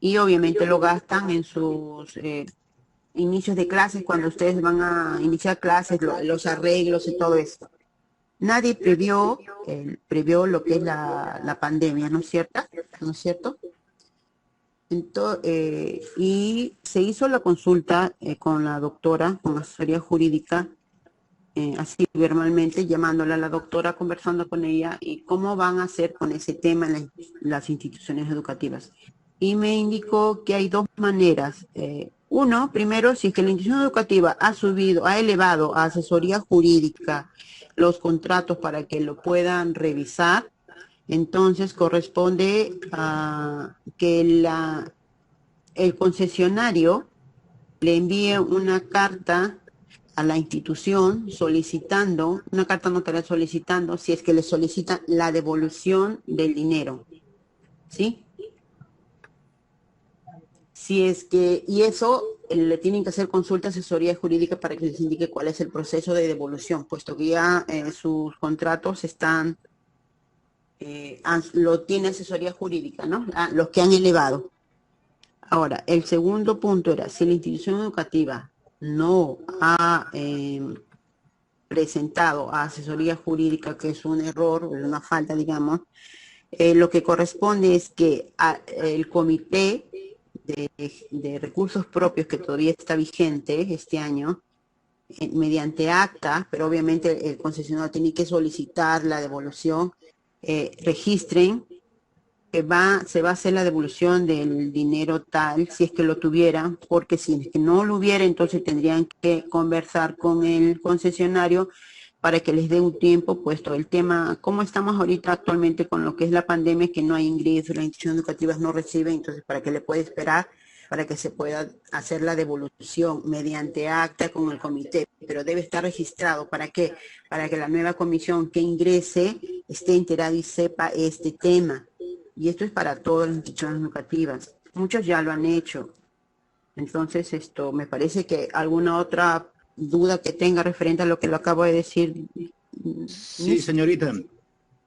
y obviamente lo gastan en sus inicios de clases, cuando ustedes van a iniciar clases, los arreglos y todo esto. Nadie previó lo que es la pandemia, ¿no es cierto? ¿No es cierto? Y se hizo la consulta con la doctora, con asesoría jurídica, así verbalmente, llamándola a la doctora, conversando con ella, y cómo van a hacer con ese tema en las instituciones educativas. Y me indicó que hay dos maneras. Uno, primero, si es que la institución educativa ha elevado a asesoría jurídica los contratos para que lo puedan revisar, entonces corresponde a que el concesionario le envíe una carta a la institución solicitando, una carta notarial solicitando, si es que le solicita la devolución del dinero, ¿sí? Si es que, y eso le tienen que hacer consulta a asesoría jurídica para que les indique cuál es el proceso de devolución, puesto que ya sus contratos lo tiene asesoría jurídica, ¿no? Los que han elevado. Ahora, el segundo punto era, si la institución educativa no ha presentado a asesoría jurídica, que es un error, una falta, digamos, lo que corresponde es que el comité de recursos propios, que todavía está vigente este año, mediante acta, pero obviamente el concesionario tiene que solicitar la devolución, registren que se va a hacer la devolución del dinero tal, si es que lo tuvieran, porque si es que no lo hubiera, entonces tendrían que conversar con el concesionario para que les dé un tiempo, puesto el tema, como estamos ahorita actualmente con lo que es la pandemia, que no hay ingresos, las instituciones educativas no reciben, entonces para que le puede esperar para que se pueda hacer la devolución mediante acta con el comité, pero debe estar registrado. ¿Para qué? Para que la nueva comisión que ingrese esté enterada y sepa este tema. Y esto es para todas las instituciones educativas. Muchos ya lo han hecho. Entonces, esto me parece que alguna otra duda que tenga referente a lo que lo acabo de decir, Sí, Miss. señorita.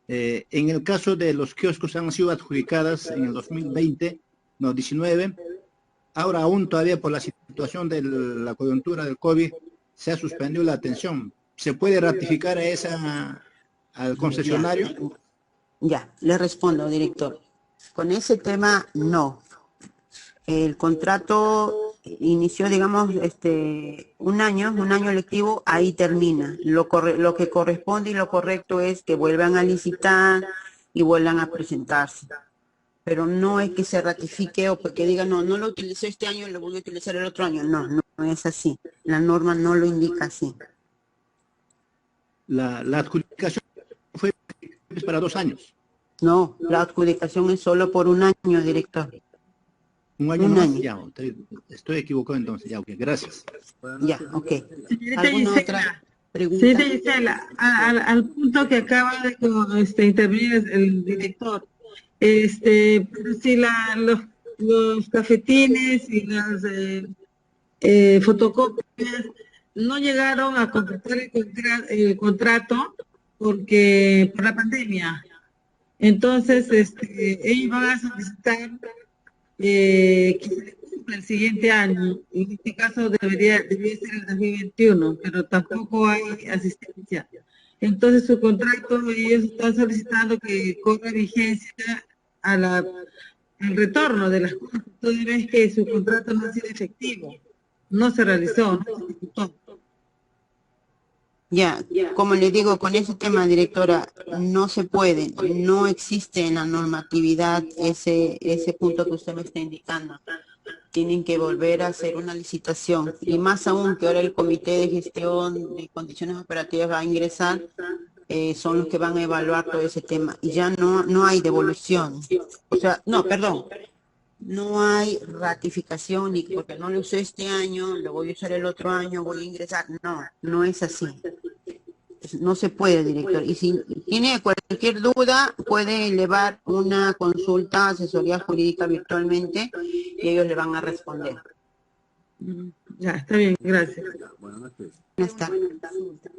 En el caso de los kioscos han sido adjudicadas en el 2020, no, 19. Ahora aún todavía por la situación de la coyuntura del COVID se ha suspendido la atención. ¿Se puede ratificar al Ya, concesionario? ya, le respondo, director. Con ese tema, no. El contrato inició, digamos, un año lectivo, ahí termina. Lo que corresponde y lo correcto es que vuelvan a licitar y vuelvan a presentarse. Pero no es que se ratifique o porque diga, no, no lo utilicé este año, lo voy a utilizar el otro año. No, no es así. La norma no lo indica así. La adjudicación fue para 2 años. No, la adjudicación es solo por un año, director. ¿Un año Un nomás? año. Ya, estoy equivocado entonces. Ya, ok, gracias. Ya, ok. Señorita ¿Alguna otra Gisela, señorita pregunta? Gisela, al punto que acaba de intervenir el director, pero si los cafetines y las fotocopias no llegaron a completar el contrato porque por la pandemia, entonces ellos van a solicitar que se le cumpla el siguiente año. En este caso debería ser el 2021, pero tampoco hay asistencia. Entonces su contrato, ellos están solicitando que corra vigencia al retorno de las cosas, toda vez que su contrato no ha sido efectivo, no se realizó, no se ejecutó. Ya, como le digo, con ese tema, directora, no se puede, no existe en la normatividad ese punto que usted me está indicando. Tienen que volver a hacer una licitación y más aún que ahora el Comité de Gestión de Condiciones Operativas va a ingresar, son los que van a evaluar todo ese tema y ya no hay devolución. O sea, no, perdón, no hay ratificación ni porque no lo usé este año, lo voy a usar el otro año, voy a ingresar. No, no es así. No se puede, director. Y si tiene cualquier duda, puede elevar una consulta, asesoría jurídica virtualmente y ellos le van a responder. Ya, está bien, gracias. Buenas tardes. Una consulta.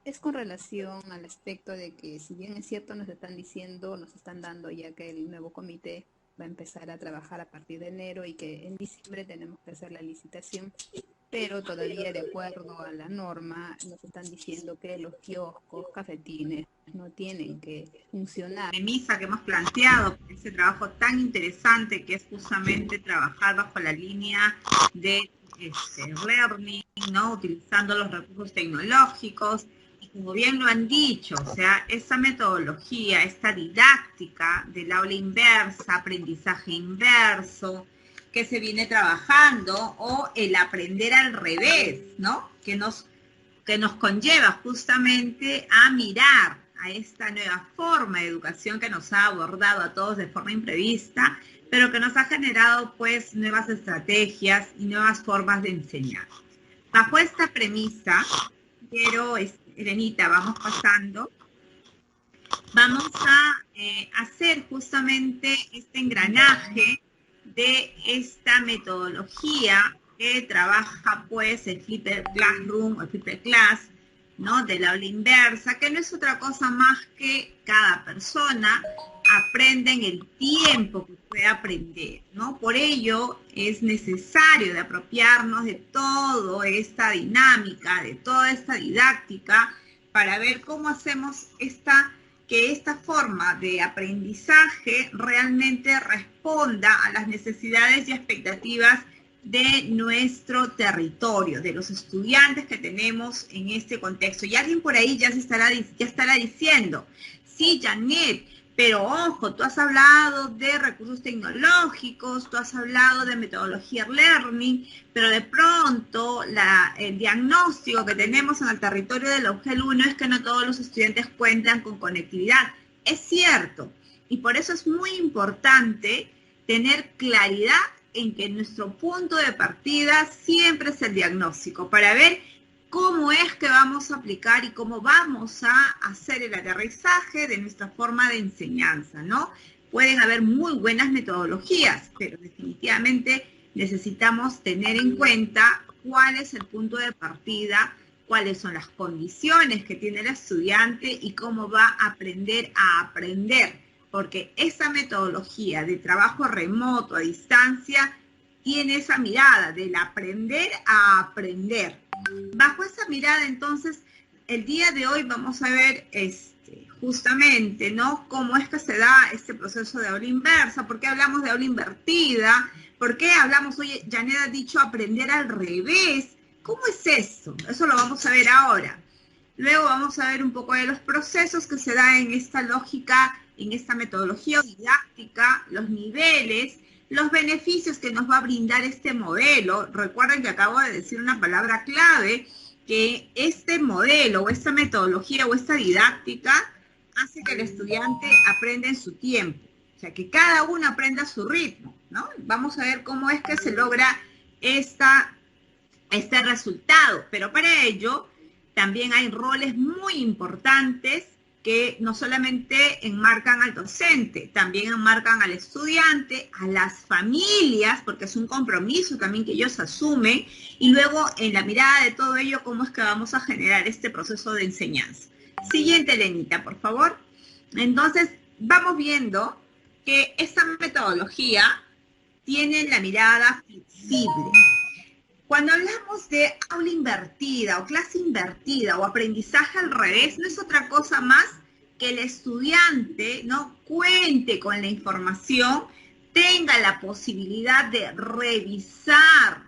Es con relación al aspecto de que, si bien es cierto, nos están diciendo, nos están dando ya que el nuevo comité va a empezar a trabajar a partir de enero y que en diciembre tenemos que hacer la licitación, pero todavía de acuerdo a la norma nos están diciendo que los kioscos, cafetines no tienen que funcionar. Premisa que hemos planteado, ese trabajo tan interesante que es justamente trabajar bajo la línea de learning, ¿no? Utilizando los recursos tecnológicos, y como bien lo han dicho, o sea, esa metodología, esta didáctica del aula inversa, aprendizaje inverso, que se viene trabajando, o el aprender al revés, ¿no? Que nos conlleva justamente a mirar a esta nueva forma de educación que nos ha abordado a todos de forma imprevista, pero que nos ha generado pues nuevas estrategias y nuevas formas de enseñar. Bajo esta premisa, quiero, Elenita, vamos pasando, vamos a hacer justamente este engranaje de esta metodología que trabaja pues el Flipped Classroom, o el Flipped Class, ¿no? Del aula inversa, que no es otra cosa más que cada persona aprende en el tiempo que puede aprender, ¿no? Por ello es necesario de apropiarnos de toda esta dinámica, de toda esta didáctica, para ver cómo hacemos que esta forma de aprendizaje realmente responda a las necesidades y expectativas de nuestro territorio, de los estudiantes que tenemos en este contexto. Y alguien por ahí ya estará diciendo, sí, Janet, pero ojo, tú has hablado de recursos tecnológicos, tú has hablado de metodología learning, pero de pronto el diagnóstico que tenemos en el territorio del UGEL 1 es que no todos los estudiantes cuentan con conectividad. Es cierto, y por eso es muy importante tener claridad en que nuestro punto de partida siempre es el diagnóstico, para ver cómo es que vamos a aplicar y cómo vamos a hacer el aterrizaje de nuestra forma de enseñanza, ¿no? Pueden haber muy buenas metodologías, pero definitivamente necesitamos tener en cuenta cuál es el punto de partida, cuáles son las condiciones que tiene el estudiante y cómo va a aprender, porque esa metodología de trabajo remoto, a distancia, tiene esa mirada del aprender a aprender. Bajo esa mirada, entonces, el día de hoy vamos a ver justamente, ¿no? Cómo es que se da este proceso de aula inversa, por qué hablamos de aula invertida, por qué hablamos, oye, Janet ha dicho aprender al revés. ¿Cómo es eso? Eso lo vamos a ver ahora. Luego vamos a ver un poco de los procesos que se da en esta lógica, en esta metodología didáctica, los niveles, los beneficios que nos va a brindar este modelo. Recuerden que acabo de decir una palabra clave, que este modelo o esta metodología o esta didáctica hace que el estudiante aprenda en su tiempo. O sea, que cada uno aprenda a su ritmo, ¿no? Vamos a ver cómo es que se logra este resultado. Pero para ello también hay roles muy importantes que no solamente enmarcan al docente, también enmarcan al estudiante, a las familias, porque es un compromiso también que ellos asumen, y luego en la mirada de todo ello, cómo es que vamos a generar este proceso de enseñanza. Siguiente, Elenita, por favor. Entonces, vamos viendo que esta metodología tiene la mirada flexible. Cuando hablamos de aula invertida o clase invertida o aprendizaje al revés, no es otra cosa más que el estudiante, ¿no?, cuente con la información, tenga la posibilidad de revisar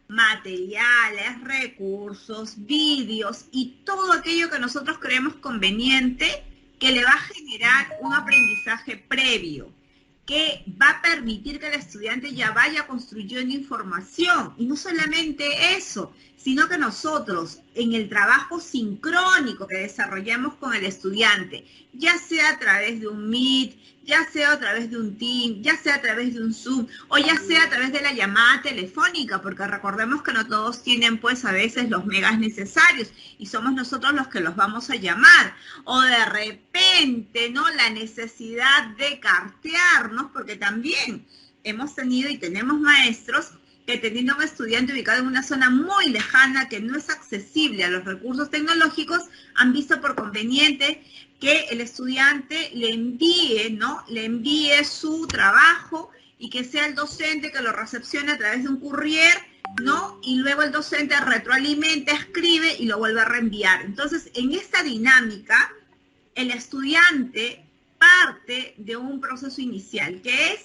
materiales, recursos, vídeos y todo aquello que nosotros creemos conveniente que le va a generar un aprendizaje previo, que va a permitir que el estudiante ya vaya construyendo información. Y no solamente eso, sino que nosotros, en el trabajo sincrónico que desarrollamos con el estudiante, ya sea a través de un Meet, ya sea a través de un Team, ya sea a través de un Zoom, o ya sea a través de la llamada telefónica, porque recordemos que no todos tienen pues a veces los megas necesarios, y somos nosotros los que los vamos a llamar, o de repente, ¿no?, la necesidad de cartearnos, porque también hemos tenido y tenemos maestros que teniendo un estudiante ubicado en una zona muy lejana que no es accesible a los recursos tecnológicos, han visto por conveniente que el estudiante le envíe, ¿no?, le envíe su trabajo y que sea el docente que lo recepcione a través de un courier, ¿no? Y luego el docente retroalimenta, escribe y lo vuelve a reenviar. Entonces, en esta dinámica, el estudiante parte de un proceso inicial, que es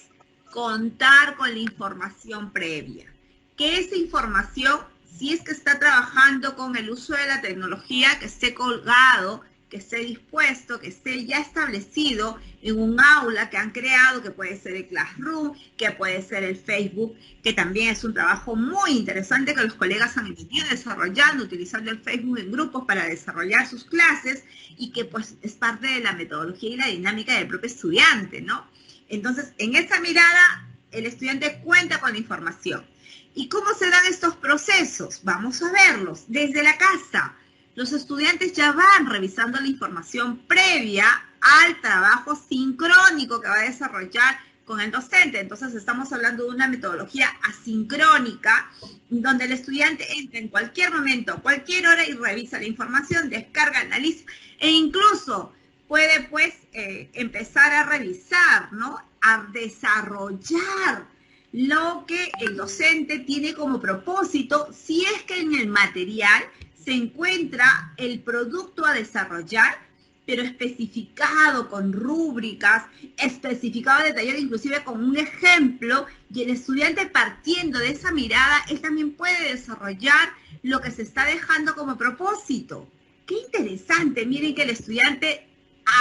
contar con la información previa. Que esa información, si es que está trabajando con el uso de la tecnología, que esté colgado, que esté dispuesto, que esté ya establecido en un aula que han creado, que puede ser el Classroom, que puede ser el Facebook, que también es un trabajo muy interesante que los colegas han venido desarrollando, utilizando el Facebook en grupos para desarrollar sus clases, y que pues es parte de la metodología y la dinámica del propio estudiante, ¿no? Entonces, en esa mirada, el estudiante cuenta con la información. ¿Y cómo se dan estos procesos? Vamos a verlos. Desde la casa, los estudiantes ya van revisando la información previa al trabajo sincrónico que va a desarrollar con el docente. Entonces estamos hablando de una metodología asincrónica, donde el estudiante entra en cualquier momento, cualquier hora y revisa la información, descarga, analiza e incluso puede pues empezar a revisar, ¿no? A desarrollar lo que el docente tiene como propósito, si es que en el material se encuentra el producto a desarrollar, pero especificado con rúbricas, especificado, detallado, inclusive con un ejemplo, y el estudiante partiendo de esa mirada, él también puede desarrollar lo que se está dejando como propósito. ¡Qué interesante! Miren que el estudiante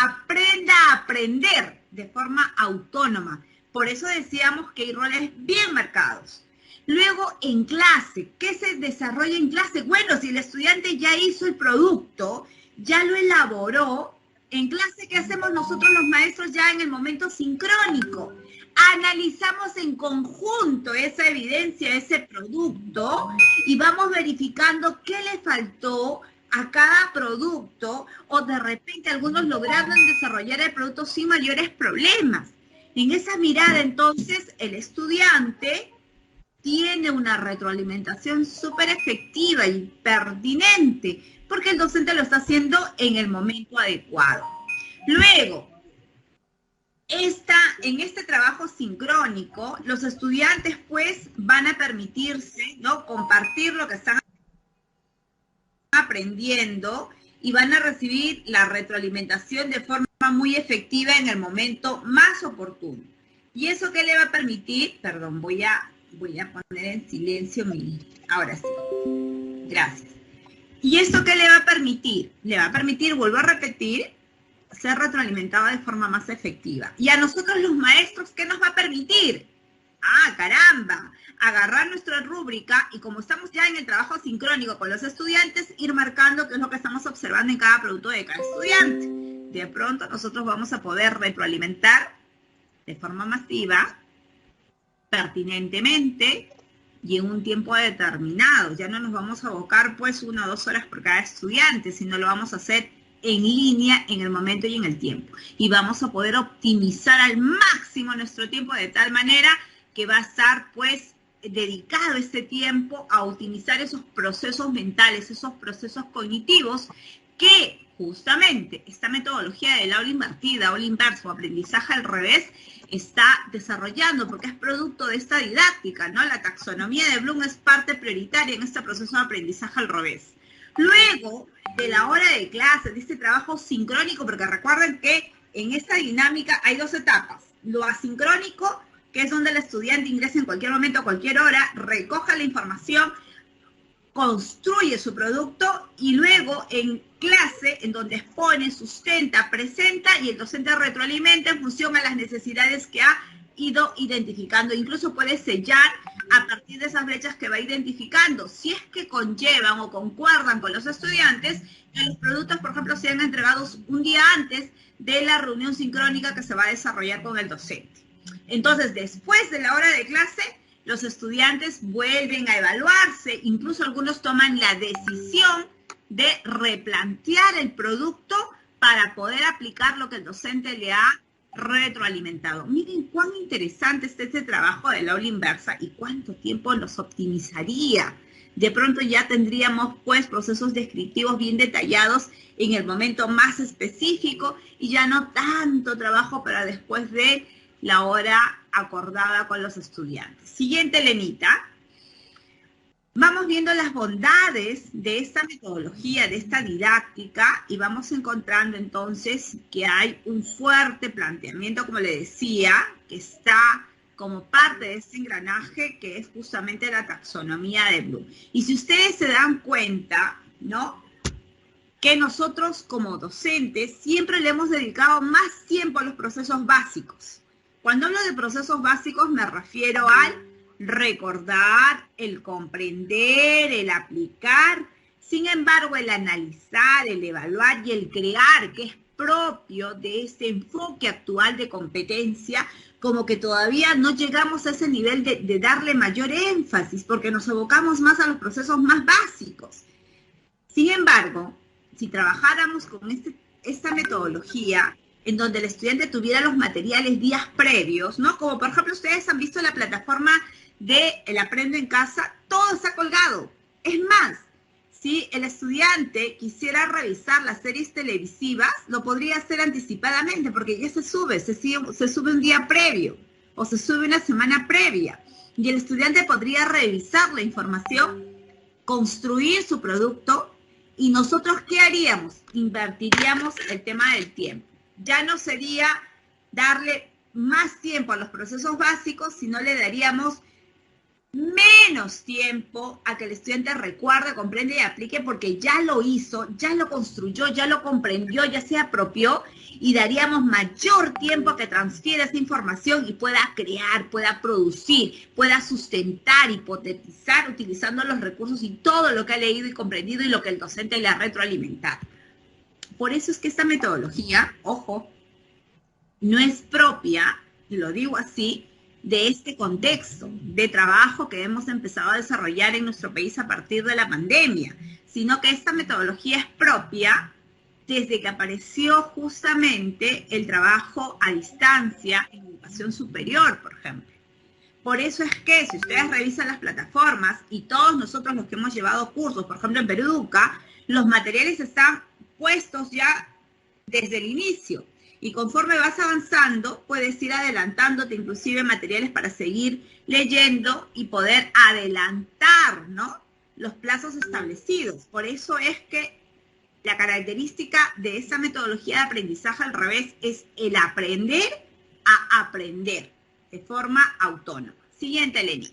aprenda a aprender de forma autónoma. Por eso decíamos que hay roles bien marcados. Luego, en clase, ¿qué se desarrolla en clase? Bueno, si el estudiante ya hizo el producto, ya lo elaboró, en clase, ¿qué hacemos nosotros los maestros ya en el momento sincrónico? Analizamos en conjunto esa evidencia, ese producto, y vamos verificando qué le faltó a cada producto, o de repente algunos lograron desarrollar el producto sin mayores problemas. En esa mirada, entonces, el estudiante tiene una retroalimentación súper efectiva y pertinente, porque el docente lo está haciendo en el momento adecuado. Luego, en este trabajo sincrónico, los estudiantes pues van a permitirse, ¿no?, compartir lo que están aprendiendo y van a recibir la retroalimentación de forma muy efectiva en el momento más oportuno. ¿Y eso qué le va a permitir? Perdón, voy a poner en silencio ahora sí. Gracias. ¿Y esto qué le va a permitir? Le va a permitir, vuelvo a repetir, ser retroalimentado de forma más efectiva. Y a nosotros los maestros, ¿qué nos va a permitir? ¡Ah, caramba! Agarrar nuestra rúbrica y como estamos ya en el trabajo sincrónico con los estudiantes, ir marcando qué es lo que estamos observando en cada producto de cada estudiante. De pronto nosotros vamos a poder retroalimentar de forma masiva, pertinentemente y en un tiempo determinado. Ya no nos vamos a abocar pues 1 o 2 horas por cada estudiante, sino lo vamos a hacer en línea, en el momento y en el tiempo. Y vamos a poder optimizar al máximo nuestro tiempo de tal manera que va a estar pues dedicado este tiempo a optimizar esos procesos mentales, esos procesos cognitivos que justamente esta metodología del aula invertida, aula inversa o aprendizaje al revés está desarrollando, porque es producto de esta didáctica, ¿no? La taxonomía de Bloom es parte prioritaria en este proceso de aprendizaje al revés. Luego de la hora de clase, de este trabajo sincrónico, porque recuerden que en esta dinámica hay 2 etapas. Lo asincrónico, que es donde el estudiante ingresa en cualquier momento, a cualquier hora, recoge la información, construye su producto y luego en clase, en donde expone, sustenta, presenta y el docente retroalimenta en función a las necesidades que ha ido identificando. Incluso puede sellar a partir de esas brechas que va identificando, si es que conllevan o concuerdan con los estudiantes, que los productos, por ejemplo, sean entregados un día antes de la reunión sincrónica que se va a desarrollar con el docente. Entonces, después de la hora de clase, los estudiantes vuelven a evaluarse, incluso algunos toman la decisión de replantear el producto para poder aplicar lo que el docente le ha retroalimentado. Miren cuán interesante está este trabajo del aula inversa y cuánto tiempo nos optimizaría. De pronto ya tendríamos pues procesos descriptivos bien detallados en el momento más específico y ya no tanto trabajo para después de la hora acordada con los estudiantes. Siguiente, Lenita. Vamos viendo las bondades de esta metodología, de esta didáctica, y vamos encontrando entonces que hay un fuerte planteamiento, como le decía, que está como parte de este engranaje, que es justamente la taxonomía de Bloom. Y si ustedes se dan cuenta, ¿no?, que nosotros como docentes siempre le hemos dedicado más tiempo a los procesos básicos. Cuando hablo de procesos básicos me refiero al recordar, el comprender, el aplicar. Sin embargo, el analizar, el evaluar y el crear, que es propio de este enfoque actual de competencia, como que todavía no llegamos a ese nivel de darle mayor énfasis, porque nos abocamos más a los procesos más básicos. Sin embargo, si trabajáramos con esta metodología, en donde el estudiante tuviera los materiales días previos, ¿no? Como por ejemplo, ustedes han visto la plataforma de El Aprendo en Casa, todo está colgado. Es más, si el estudiante quisiera revisar las series televisivas, lo podría hacer anticipadamente, porque ya se sube un día previo, o se sube una semana previa, y el estudiante podría revisar la información, construir su producto, y nosotros, ¿qué haríamos? Invertiríamos el tema del tiempo. Ya no sería darle más tiempo a los procesos básicos, sino le daríamos menos tiempo a que el estudiante recuerde, comprenda y aplique, porque ya lo hizo, ya lo construyó, ya lo comprendió, ya se apropió, y daríamos mayor tiempo a que transfiera esa información y pueda crear, pueda producir, pueda sustentar, hipotetizar, utilizando los recursos y todo lo que ha leído y comprendido y lo que el docente le ha retroalimentado. Por eso es que esta metodología, ojo, no es propia, y lo digo así, de este contexto de trabajo que hemos empezado a desarrollar en nuestro país a partir de la pandemia, sino que esta metodología es propia desde que apareció justamente el trabajo a distancia en educación superior, por ejemplo. Por eso es que si ustedes revisan las plataformas y todos nosotros los que hemos llevado cursos, por ejemplo en Perú Educa, los materiales están puestos ya desde el inicio. Y conforme vas avanzando, puedes ir adelantándote inclusive materiales para seguir leyendo y poder adelantar, ¿no?, los plazos establecidos. Por eso es que la característica de esa metodología de aprendizaje al revés es el aprender a aprender de forma autónoma. Siguiente, Lenita.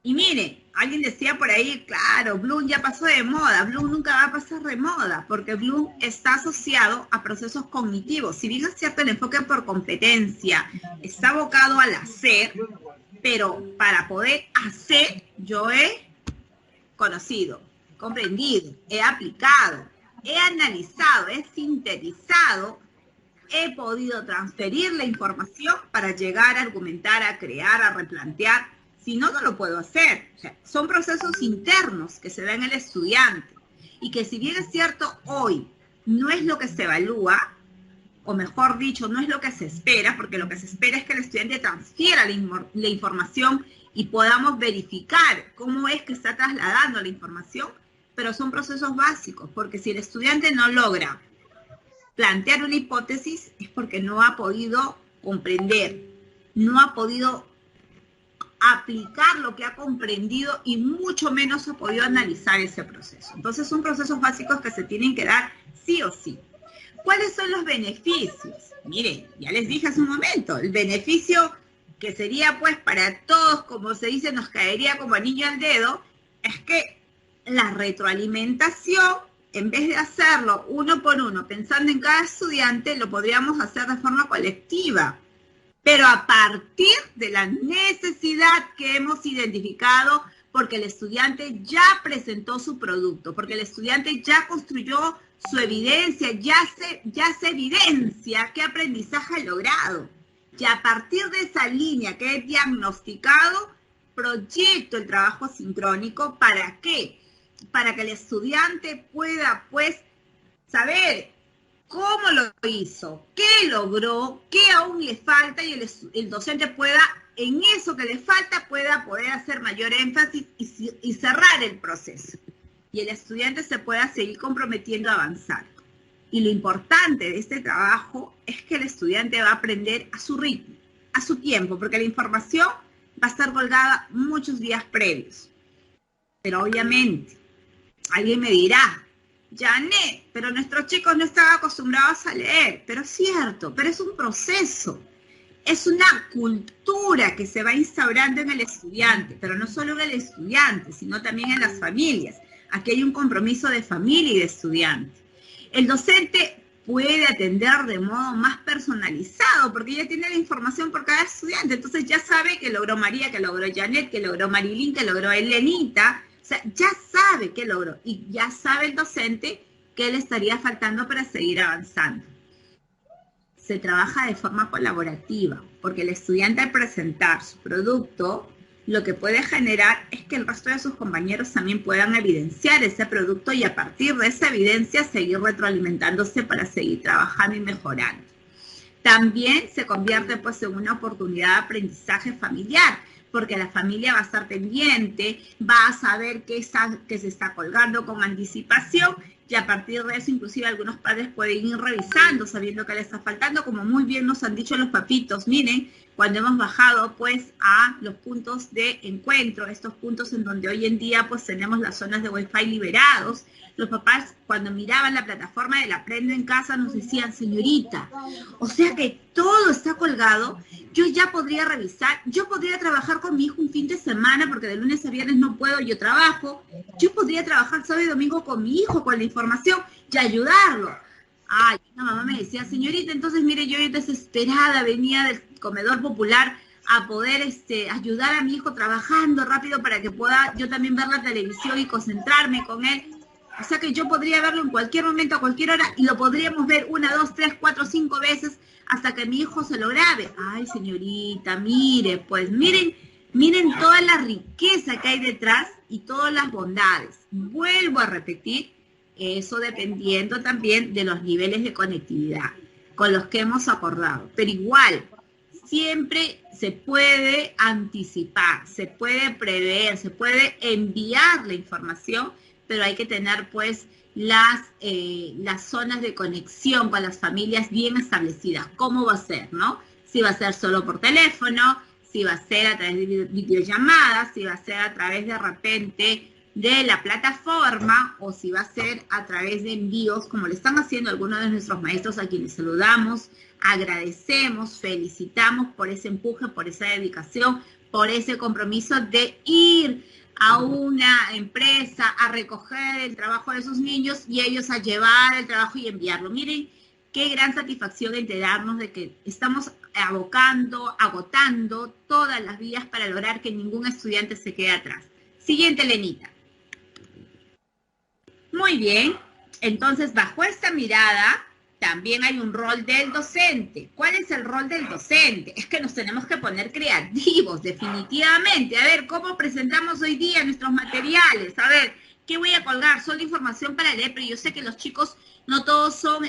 Y mire, alguien decía por ahí, claro, Bloom ya pasó de moda. Bloom nunca va a pasar de moda, porque Bloom está asociado a procesos cognitivos. Si bien es cierto, el enfoque por competencia está abocado al hacer, pero para poder hacer, yo he conocido, comprendido, he aplicado, he analizado, he sintetizado, he podido transferir la información para llegar a argumentar, a crear, a replantear. Si no, no lo puedo hacer. O sea, son procesos internos que se da en el estudiante y que, si bien es cierto, hoy no es lo que se evalúa, o mejor dicho, no es lo que se espera, porque lo que se espera es que el estudiante transfiera la información y podamos verificar cómo es que está trasladando la información, pero son procesos básicos, porque si el estudiante no logra plantear una hipótesis es porque no ha podido comprender, no ha podido aplicar lo que ha comprendido y mucho menos ha podido analizar ese proceso. Entonces son procesos básicos que se tienen que dar sí o sí. ¿Cuáles son los beneficios? Miren, ya les dije hace un momento, el beneficio que sería pues para todos, como se dice, nos caería como anillo al dedo, es que la retroalimentación, en vez de hacerlo uno por uno, pensando en cada estudiante, lo podríamos hacer de forma colectiva, pero a partir de la necesidad que hemos identificado, porque el estudiante ya presentó su producto, porque el estudiante ya construyó su evidencia, ya se evidencia qué aprendizaje ha logrado. Y a partir de esa línea que he diagnosticado, proyecto el trabajo sincrónico. ¿Para qué? Para que el estudiante pueda, pues, saber cómo lo hizo, qué logró, qué aún le falta, y el docente pueda, en eso que le falta, pueda poder hacer mayor énfasis y cerrar el proceso. Y el estudiante se pueda seguir comprometiendo a avanzar. Y lo importante de este trabajo es que el estudiante va a aprender a su ritmo. a su tiempo, porque la información va a estar colgada muchos días previos. Pero obviamente, alguien me dirá, Janet, pero nuestros chicos no están acostumbrados a leer. Pero es cierto, pero es un proceso. Es una cultura que se va instaurando en el estudiante, pero no solo en el estudiante, sino también en las familias. Aquí hay un compromiso de familia y de estudiante. El docente puede atender de modo más personalizado, porque ya tiene la información por cada estudiante. Entonces ya sabe que logró María, que logró Janet, que logró Marilyn, que logró Elenita. O sea, ya sabe qué logró y ya sabe el docente qué le estaría faltando para seguir avanzando. Se trabaja de forma colaborativa, porque el estudiante al presentar su producto, lo que puede generar es que el resto de sus compañeros también puedan evidenciar ese producto y a partir de esa evidencia seguir retroalimentándose para seguir trabajando y mejorando. También se convierte pues en una oportunidad de aprendizaje familiar, porque la familia va a estar pendiente, va a saber qué se está colgando con anticipación y a partir de eso inclusive algunos padres pueden ir revisando sabiendo que le está faltando, como muy bien nos han dicho los papitos. Miren, cuando hemos bajado pues a los puntos de encuentro, estos puntos en donde hoy en día pues tenemos las zonas de Wi-Fi liberados, los papás cuando miraban la plataforma del Aprendo en Casa nos decían, señorita, o sea que todo está colgado, yo ya podría revisar, yo podría trabajar con mi hijo un fin de semana porque de lunes a viernes no puedo, yo trabajo, yo podría trabajar sábado y domingo con mi hijo con la información y ayudarlo. Ay, una mamá me decía, señorita, entonces mire, yo desesperada venía del comedor popular a poder ayudar a mi hijo trabajando rápido para que pueda yo también ver la televisión y concentrarme con él. O sea que yo podría verlo en cualquier momento, a cualquier hora, y lo podríamos ver 1, 2, 3, 4, 5 veces hasta que mi hijo se lo grabe. Ay, señorita, mire, pues miren toda la riqueza que hay detrás y todas las bondades. Vuelvo a repetir, eso dependiendo también de los niveles de conectividad con los que hemos acordado. Pero igual, siempre se puede anticipar, se puede prever, se puede enviar la información, pero hay que tener pues las zonas de conexión con las familias bien establecidas. ¿Cómo va a ser, no? Si va a ser solo por teléfono, si va a ser a través de videollamadas, si va a ser a través de repente de la plataforma o si va a ser a través de envíos, como le están haciendo algunos de nuestros maestros a quienes saludamos, agradecemos, felicitamos por ese empuje, por esa dedicación, por ese compromiso de ir a una empresa a recoger el trabajo de sus niños y ellos a llevar el trabajo y enviarlo. Miren qué gran satisfacción enterarnos de que estamos agotando todas las vías para lograr que ningún estudiante se quede atrás. Siguiente, Lenita. Muy bien, entonces bajo esta mirada también hay un rol del docente. ¿Cuál es el rol del docente? Es que nos tenemos que poner creativos, definitivamente. A ver, ¿cómo presentamos hoy día nuestros materiales? A ver, ¿qué voy a colgar? Solo información para leer, pero yo sé que los chicos no todos son,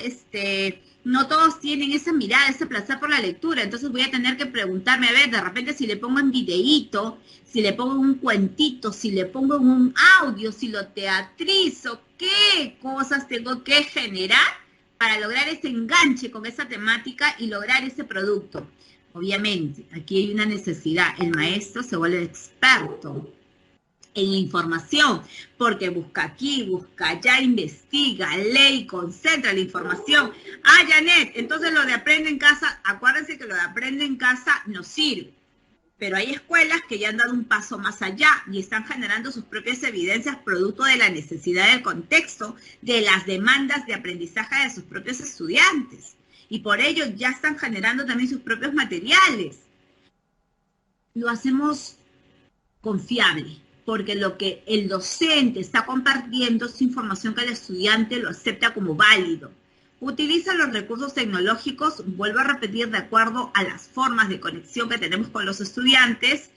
no todos tienen esa mirada, ese placer por la lectura. Entonces voy a tener que preguntarme, a ver, de repente si le pongo en videíto, si le pongo en un cuentito, si le pongo en un audio, si lo teatrizo, ¿qué cosas tengo que generar para lograr ese enganche con esa temática y lograr ese producto? Obviamente, aquí hay una necesidad. El maestro se vuelve experto en la información, porque busca aquí, busca allá, investiga, lee, concentra la información. Ah, Janet, entonces lo de Aprende en Casa, acuérdense que lo de Aprende en Casa nos sirve. Pero hay escuelas que ya han dado un paso más allá y están generando sus propias evidencias producto de la necesidad del contexto, de las demandas de aprendizaje de sus propios estudiantes. Y por ello ya están generando también sus propios materiales. Lo hacemos confiable, porque lo que el docente está compartiendo es información que el estudiante lo acepta como válido. Utiliza los recursos tecnológicos, vuelvo a repetir, de acuerdo a las formas de conexión que tenemos con los estudiantes.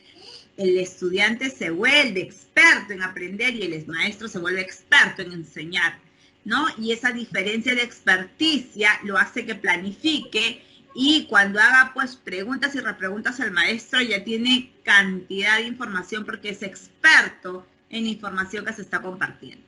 El estudiante se vuelve experto en aprender y el maestro se vuelve experto en enseñar, ¿no? Y esa diferencia de experticia lo hace que planifique y cuando haga pues preguntas y repreguntas al maestro ya tiene cantidad de información porque es experto en información que se está compartiendo.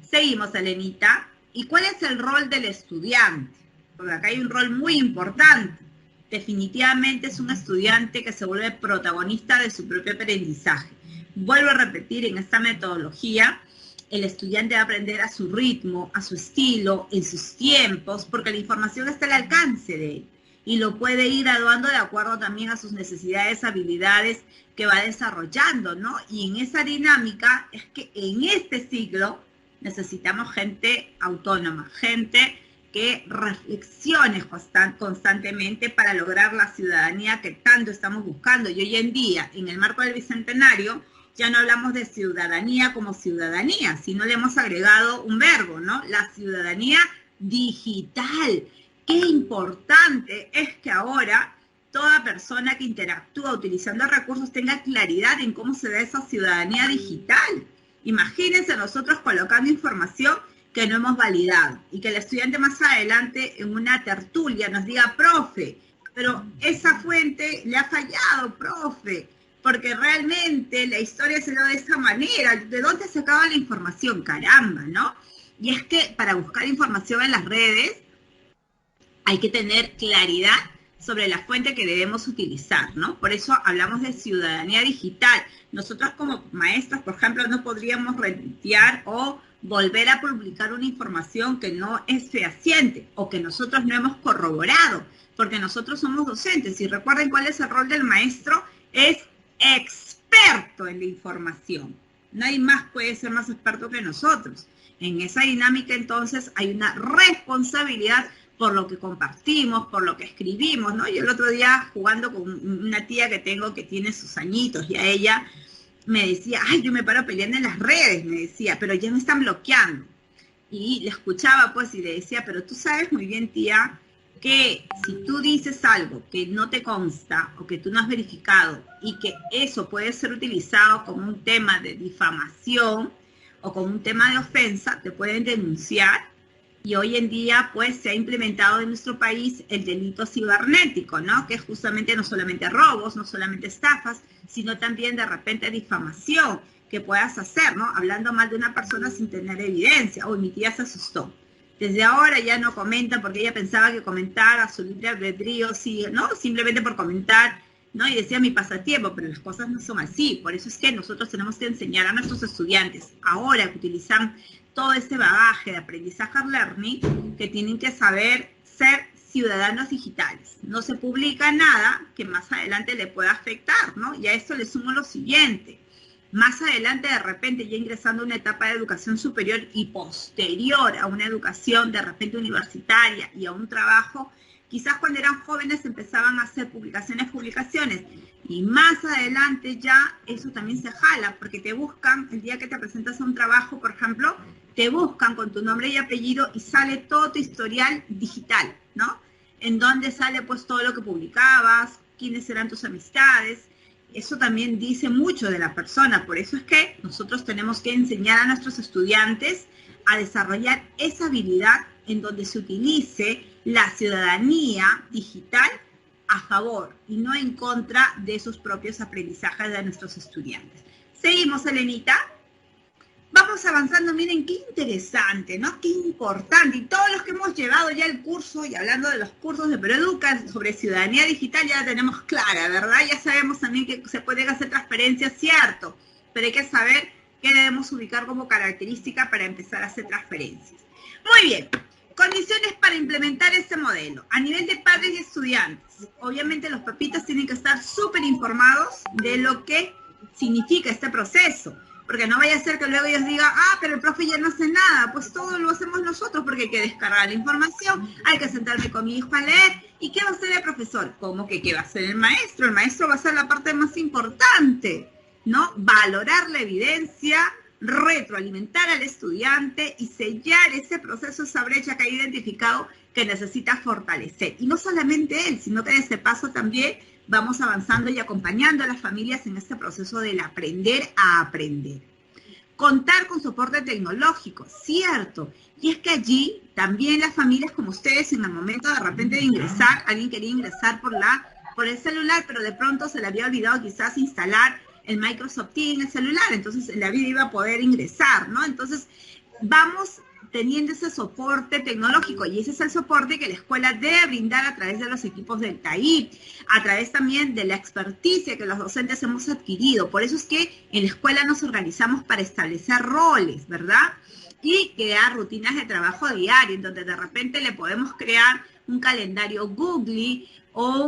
Seguimos, Elenita. ¿Y cuál es el rol del estudiante? Porque acá hay un rol muy importante. definitivamente es un estudiante que se vuelve protagonista de su propio aprendizaje. Vuelvo a repetir, en esta metodología, el estudiante va a aprender a su ritmo, a su estilo, en sus tiempos, porque la información está al alcance de él y lo puede ir graduando de acuerdo también a sus necesidades, habilidades que va desarrollando, ¿no? Y en esa dinámica es que en este siglo necesitamos gente autónoma, gente que reflexione constantemente para lograr la ciudadanía que tanto estamos buscando. Y hoy en día, en el marco del Bicentenario, ya no hablamos de ciudadanía como ciudadanía, sino le hemos agregado un verbo, ¿no? La ciudadanía digital. Qué importante es que ahora toda persona que interactúa utilizando recursos tenga claridad en cómo se da esa ciudadanía digital. Imagínense nosotros colocando información que no hemos validado y que el estudiante más adelante en una tertulia nos diga, profe, pero esa fuente le ha fallado, profe, porque realmente la historia se da de esa manera. ¿De dónde sacaba la información? Caramba, ¿no? Y es que para buscar información en las redes hay que tener claridad sobre la fuente que debemos utilizar, ¿no? Por eso hablamos de ciudadanía digital. Nosotros como maestros, por ejemplo, no podríamos reenviar o volver a publicar una información que no es fehaciente o que nosotros no hemos corroborado, porque nosotros somos docentes y recuerden cuál es el rol del maestro, es experto en la información. Nadie más puede ser más experto que nosotros. En esa dinámica entonces hay una responsabilidad por lo que compartimos, por lo que escribimos, ¿no? Yo el otro día jugando con una tía que tengo que tiene sus añitos y a ella me decía, ay, yo me paro peleando en las redes, me decía, pero ya me están bloqueando. Y le escuchaba pues y le decía, pero tú sabes muy bien, tía, que si tú dices algo que no te consta o que tú no has verificado y que eso puede ser utilizado como un tema de difamación o como un tema de ofensa, te pueden denunciar. Y hoy en día, pues, se ha implementado en nuestro país el delito cibernético, ¿no? Que es justamente no solamente robos, no solamente estafas, sino también de repente difamación que puedas hacer, ¿no? Hablando mal de una persona sin tener evidencia. Uy, mi tía se asustó. Desde ahora ya no comenta porque ella pensaba que comentar a su libre albedrío, sí, ¿no? Simplemente por comentar, ¿no? Y decía mi pasatiempo, pero las cosas no son así. Por eso es que nosotros tenemos que enseñar a nuestros estudiantes, ahora que utilizan todo este bagaje de aprendizaje learning, que tienen que saber ser ciudadanos digitales. No se publica nada que más adelante le pueda afectar, ¿no? Y a esto le sumo lo siguiente. Más adelante, de repente, ya ingresando a una etapa de educación superior y posterior a una educación de repente universitaria y a un trabajo, quizás cuando eran jóvenes empezaban a hacer publicaciones, y más adelante ya eso también se jala, porque te buscan, el día que te presentas a un trabajo, por ejemplo, te buscan con tu nombre y apellido y sale todo tu historial digital, ¿no? En donde sale pues todo lo que publicabas, quiénes eran tus amistades. Eso también dice mucho de la persona, por eso es que nosotros tenemos que enseñar a nuestros estudiantes a desarrollar esa habilidad en donde se utilice la ciudadanía digital a favor y no en contra de sus propios aprendizajes de nuestros estudiantes. Seguimos, Elenita. Vamos avanzando, miren qué interesante, ¿no? Qué importante. Y todos los que hemos llevado ya el curso, y hablando de los cursos de Proeduca sobre ciudadanía digital, ya la tenemos clara, ¿verdad? Ya sabemos también que se pueden hacer transferencias, cierto, pero hay que saber qué debemos ubicar como característica para empezar a hacer transferencias. Muy bien. Condiciones para implementar este modelo. A nivel de padres y estudiantes, obviamente los papitos tienen que estar súper informados de lo que significa este proceso. Porque no vaya a ser que luego ellos digan, ah, pero el profe ya no hace nada. Pues todo lo hacemos nosotros porque hay que descargar la información, hay que sentarme con mi hijo a leer. ¿Y qué va a hacer el profesor? ¿Cómo que qué va a hacer el maestro? El maestro va a ser la parte más importante, ¿no? Valorar la evidencia, retroalimentar al estudiante y sellar ese proceso, esa brecha que ha identificado que necesita fortalecer. Y no solamente él, sino que de ese paso también vamos avanzando y acompañando a las familias en este proceso del aprender a aprender. Contar con soporte tecnológico, cierto. Y es que allí también las familias como ustedes en el momento de repente de ingresar, alguien quería ingresar por el celular, pero de pronto se le había olvidado quizás instalar el Microsoft Teams en el celular, entonces la vida iba a poder ingresar, ¿no? Entonces vamos teniendo ese soporte tecnológico, y ese es el soporte que la escuela debe brindar a través de los equipos del TAIP, a través también de la experticia que los docentes hemos adquirido. Por eso es que en la escuela nos organizamos para establecer roles, ¿verdad? Y crear rutinas de trabajo diario, en donde de repente le podemos crear un calendario Google o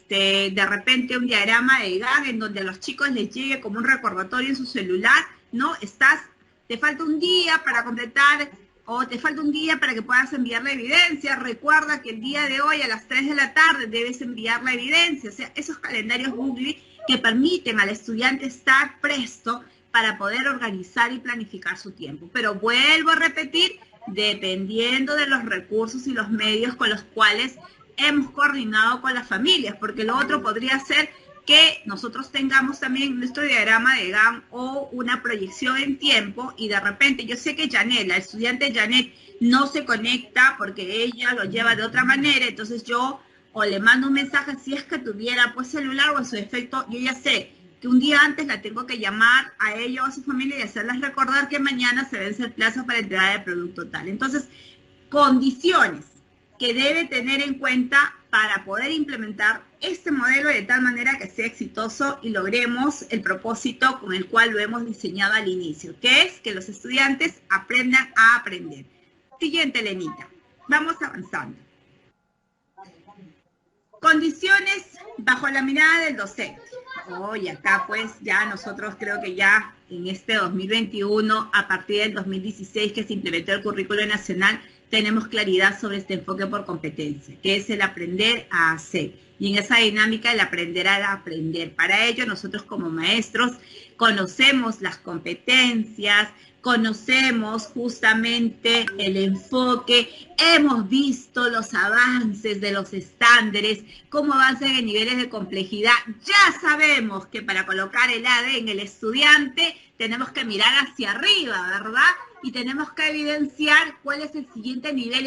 de repente un diagrama de Gantt en donde a los chicos les llegue como un recordatorio en su celular, ¿no? Te falta un día para completar, o te falta un día para que puedas enviar la evidencia. Recuerda que el día de hoy a las 3 de la tarde debes enviar la evidencia. O sea, esos calendarios Google que permiten al estudiante estar presto para poder organizar y planificar su tiempo. Pero vuelvo a repetir, dependiendo de los recursos y los medios con los cuales hemos coordinado con las familias, porque lo otro podría ser que nosotros tengamos también nuestro diagrama de Gantt o una proyección en tiempo, y de repente, yo sé que Janet, la estudiante Janet, no se conecta porque ella lo lleva de otra manera, entonces yo o le mando un mensaje, si es que tuviera pues celular, o en su defecto, yo ya sé que un día antes la tengo que llamar a ella o a su familia y hacerles recordar que mañana se vence el plazo para entrega de producto tal. Entonces, condiciones que debe tener en cuenta para poder implementar este modelo de tal manera que sea exitoso y logremos el propósito con el cual lo hemos diseñado al inicio, que es que los estudiantes aprendan a aprender. Siguiente, Lenita. Vamos avanzando. Condiciones bajo la mirada del docente. Y acá pues ya nosotros creo que ya en este 2021, a partir del 2016 que se implementó el currículo nacional, tenemos claridad sobre este enfoque por competencia, que es el aprender a hacer. Y en esa dinámica el aprender a aprender. Para ello nosotros como maestros conocemos las competencias, conocemos justamente el enfoque, hemos visto los avances de los estándares, cómo avanzan en niveles de complejidad. Ya sabemos que para colocar el AD en el estudiante tenemos que mirar hacia arriba, ¿verdad? Y tenemos que evidenciar cuál es el siguiente nivel,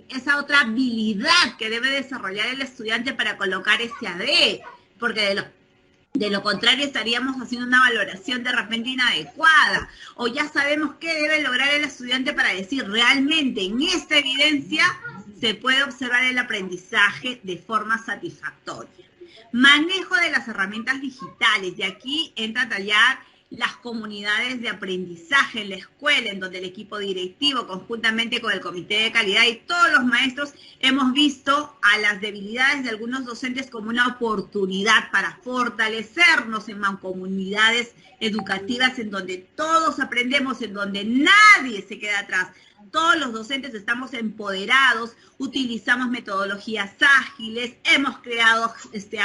esa otra habilidad que debe desarrollar el estudiante para colocar ese AD, porque de lo contrario estaríamos haciendo una valoración de repente inadecuada, o ya sabemos qué debe lograr el estudiante para decir realmente en esta evidencia se puede observar el aprendizaje de forma satisfactoria. Manejo de las herramientas digitales, de aquí entra a tallar las comunidades de aprendizaje en la escuela, en donde el equipo directivo, conjuntamente con el comité de calidad y todos los maestros, hemos visto a las debilidades de algunos docentes como una oportunidad para fortalecernos en mancomunidades educativas en donde todos aprendemos, en donde nadie se queda atrás. Todos los docentes estamos empoderados, utilizamos metodologías ágiles, hemos creado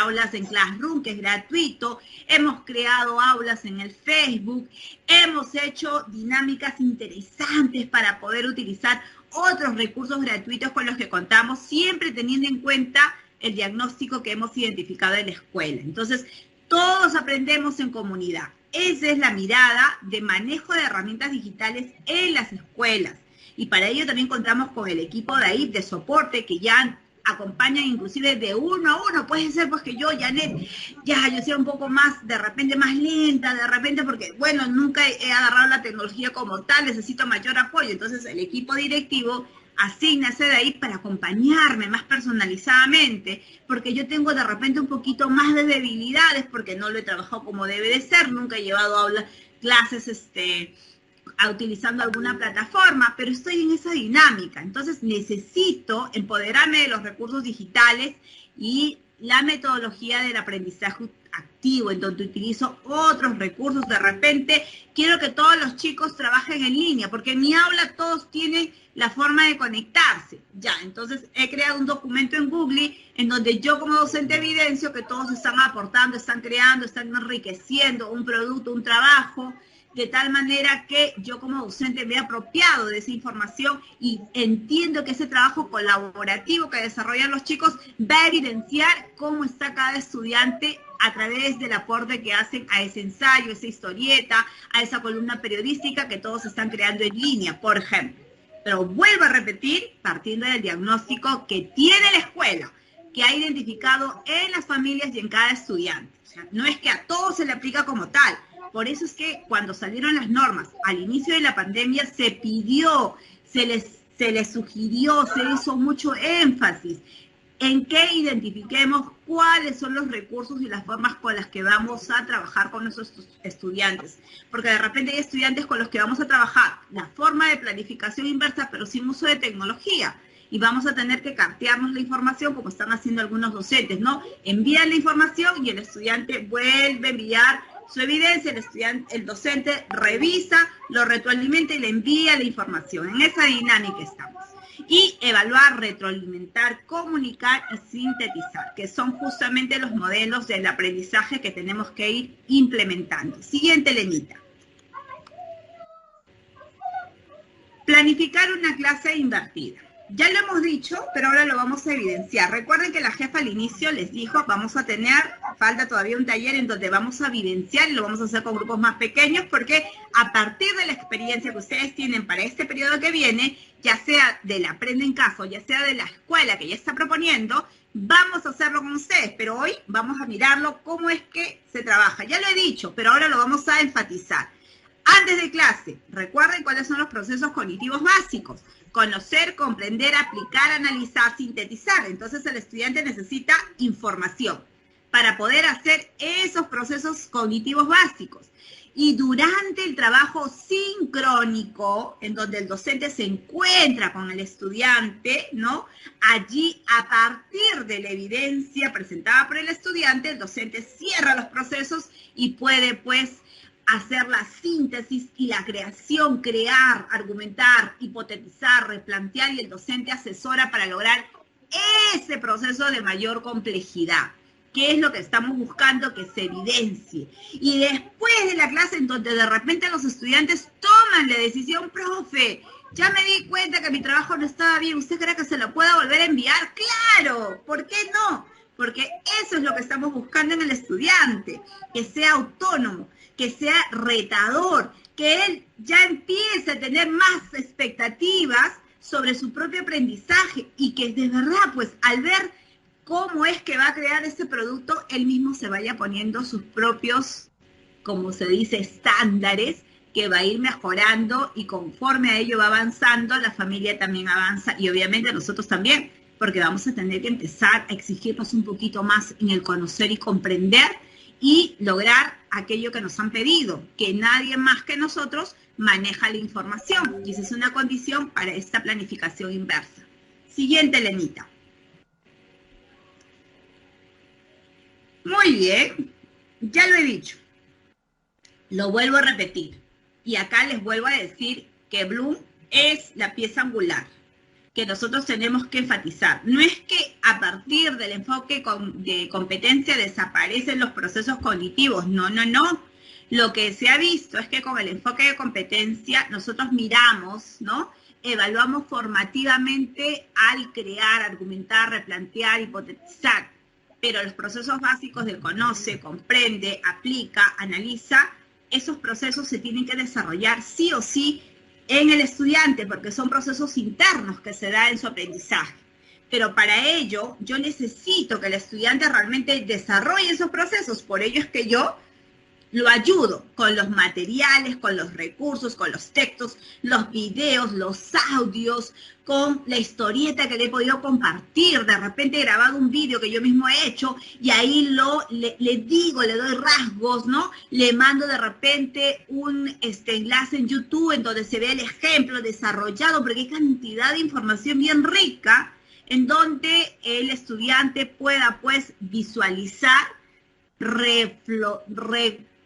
aulas en Classroom, que es gratuito, hemos creado aulas en el Facebook, hemos hecho dinámicas interesantes para poder utilizar otros recursos gratuitos con los que contamos, siempre teniendo en cuenta el diagnóstico que hemos identificado en la escuela. Entonces, todos aprendemos en comunidad. Esa es la mirada de manejo de herramientas digitales en las escuelas. Y para ello también contamos con el equipo de AIP de soporte que ya acompañan inclusive de uno a uno. Puede ser pues que yo, Janet, yo sea un poco más, de repente más lenta, de repente porque, bueno, nunca he agarrado la tecnología como tal, necesito mayor apoyo. Entonces el equipo directivo asigna ese de ahí para acompañarme más personalizadamente, porque yo tengo de repente un poquito más de debilidades, porque no lo he trabajado como debe de ser, nunca he llevado aulas, clases, utilizando alguna plataforma, pero estoy en esa dinámica. Entonces necesito empoderarme de los recursos digitales y la metodología del aprendizaje activo, en donde utilizo otros recursos. De repente quiero que todos los chicos trabajen en línea, porque en mi aula todos tienen la forma de conectarse. Ya, entonces he creado un documento en Google en donde yo como docente evidencio que todos están aportando, están creando, están enriqueciendo un producto, un trabajo, de tal manera que yo como docente me he apropiado de esa información y entiendo que ese trabajo colaborativo que desarrollan los chicos va a evidenciar cómo está cada estudiante a través del aporte que hacen a ese ensayo, esa historieta, a esa columna periodística que todos están creando en línea, por ejemplo. Pero vuelvo a repetir, partiendo del diagnóstico que tiene la escuela, que ha identificado en las familias y en cada estudiante. O sea, no es que a todos se le aplica como tal. Por eso es que cuando salieron las normas al inicio de la pandemia se pidió, se les sugirió, se hizo mucho énfasis en que identifiquemos cuáles son los recursos y las formas con las que vamos a trabajar con nuestros estudiantes. Porque de repente hay estudiantes con los que vamos a trabajar la forma de planificación inversa, pero sin uso de tecnología. Y vamos a tener que cartearnos la información, como están haciendo algunos docentes, ¿no? Envían la información y el estudiante vuelve a enviar su evidencia, el docente revisa, lo retroalimenta y le envía la información. En esa dinámica estamos. Y evaluar, retroalimentar, comunicar y sintetizar, que son justamente los modelos del aprendizaje que tenemos que ir implementando. Siguiente, Lenita. Planificar una clase invertida. Ya lo hemos dicho, pero ahora lo vamos a evidenciar. Recuerden que la jefa al inicio les dijo, vamos a tener, falta todavía un taller en donde vamos a vivenciar y lo vamos a hacer con grupos más pequeños, porque a partir de la experiencia que ustedes tienen para este periodo que viene, ya sea del Aprende en Casa, ya sea de la escuela que ya está proponiendo, vamos a hacerlo con ustedes, pero hoy vamos a mirarlo cómo es que se trabaja. Ya lo he dicho, pero ahora lo vamos a enfatizar. Antes de clase, recuerden cuáles son los procesos cognitivos básicos. Conocer, comprender, aplicar, analizar, sintetizar. Entonces el estudiante necesita información para poder hacer esos procesos cognitivos básicos. Y durante el trabajo sincrónico, en donde el docente se encuentra con el estudiante, ¿no? Allí, a partir de la evidencia presentada por el estudiante, el docente cierra los procesos y puede, pues, hacer la síntesis y la creación, crear, argumentar, hipotetizar, replantear, y el docente asesora para lograr ese proceso de mayor complejidad. ¿Qué es lo que estamos buscando? Que se evidencie. Y después de la clase, en donde de repente los estudiantes toman la decisión, profe, ya me di cuenta que mi trabajo no estaba bien, ¿usted cree que se lo pueda volver a enviar? ¡Claro! ¿Por qué no? Porque eso es lo que estamos buscando en el estudiante, que sea autónomo, que sea retador, que él ya empiece a tener más expectativas sobre su propio aprendizaje y que de verdad, pues, al ver cómo es que va a crear ese producto, él mismo se vaya poniendo sus propios, como se dice, estándares, que va a ir mejorando, y conforme a ello va avanzando, la familia también avanza y obviamente nosotros también, porque vamos a tener que empezar a exigirnos un poquito más en el conocer y comprender y lograr aquello que nos han pedido, que nadie más que nosotros maneja la información, y esa es una condición para esta planificación inversa. Siguiente, Lenita. Muy bien, ya lo he dicho, lo vuelvo a repetir, y acá les vuelvo a decir que Bloom es la pieza angular que nosotros tenemos que enfatizar. No es que a partir del enfoque de competencia desaparecen los procesos cognitivos, no, no, no. Lo que se ha visto es que con el enfoque de competencia nosotros miramos, ¿no? Evaluamos formativamente al crear, argumentar, replantear, hipotetizar, pero los procesos básicos del conoce, comprende, aplica, analiza, esos procesos se tienen que desarrollar sí o sí en el estudiante, porque son procesos internos que se dan en su aprendizaje. Pero para ello, yo necesito que el estudiante realmente desarrolle esos procesos. Por ello es que yo lo ayudo con los materiales, con los recursos, con los textos, los videos, los audios, con la historieta que le he podido compartir. De repente he grabado un vídeo que yo mismo he hecho y ahí le digo, le doy rasgos, ¿no? Le mando de repente un enlace en YouTube en donde se ve el ejemplo desarrollado, porque hay cantidad de información bien rica en donde el estudiante pueda, pues, visualizar,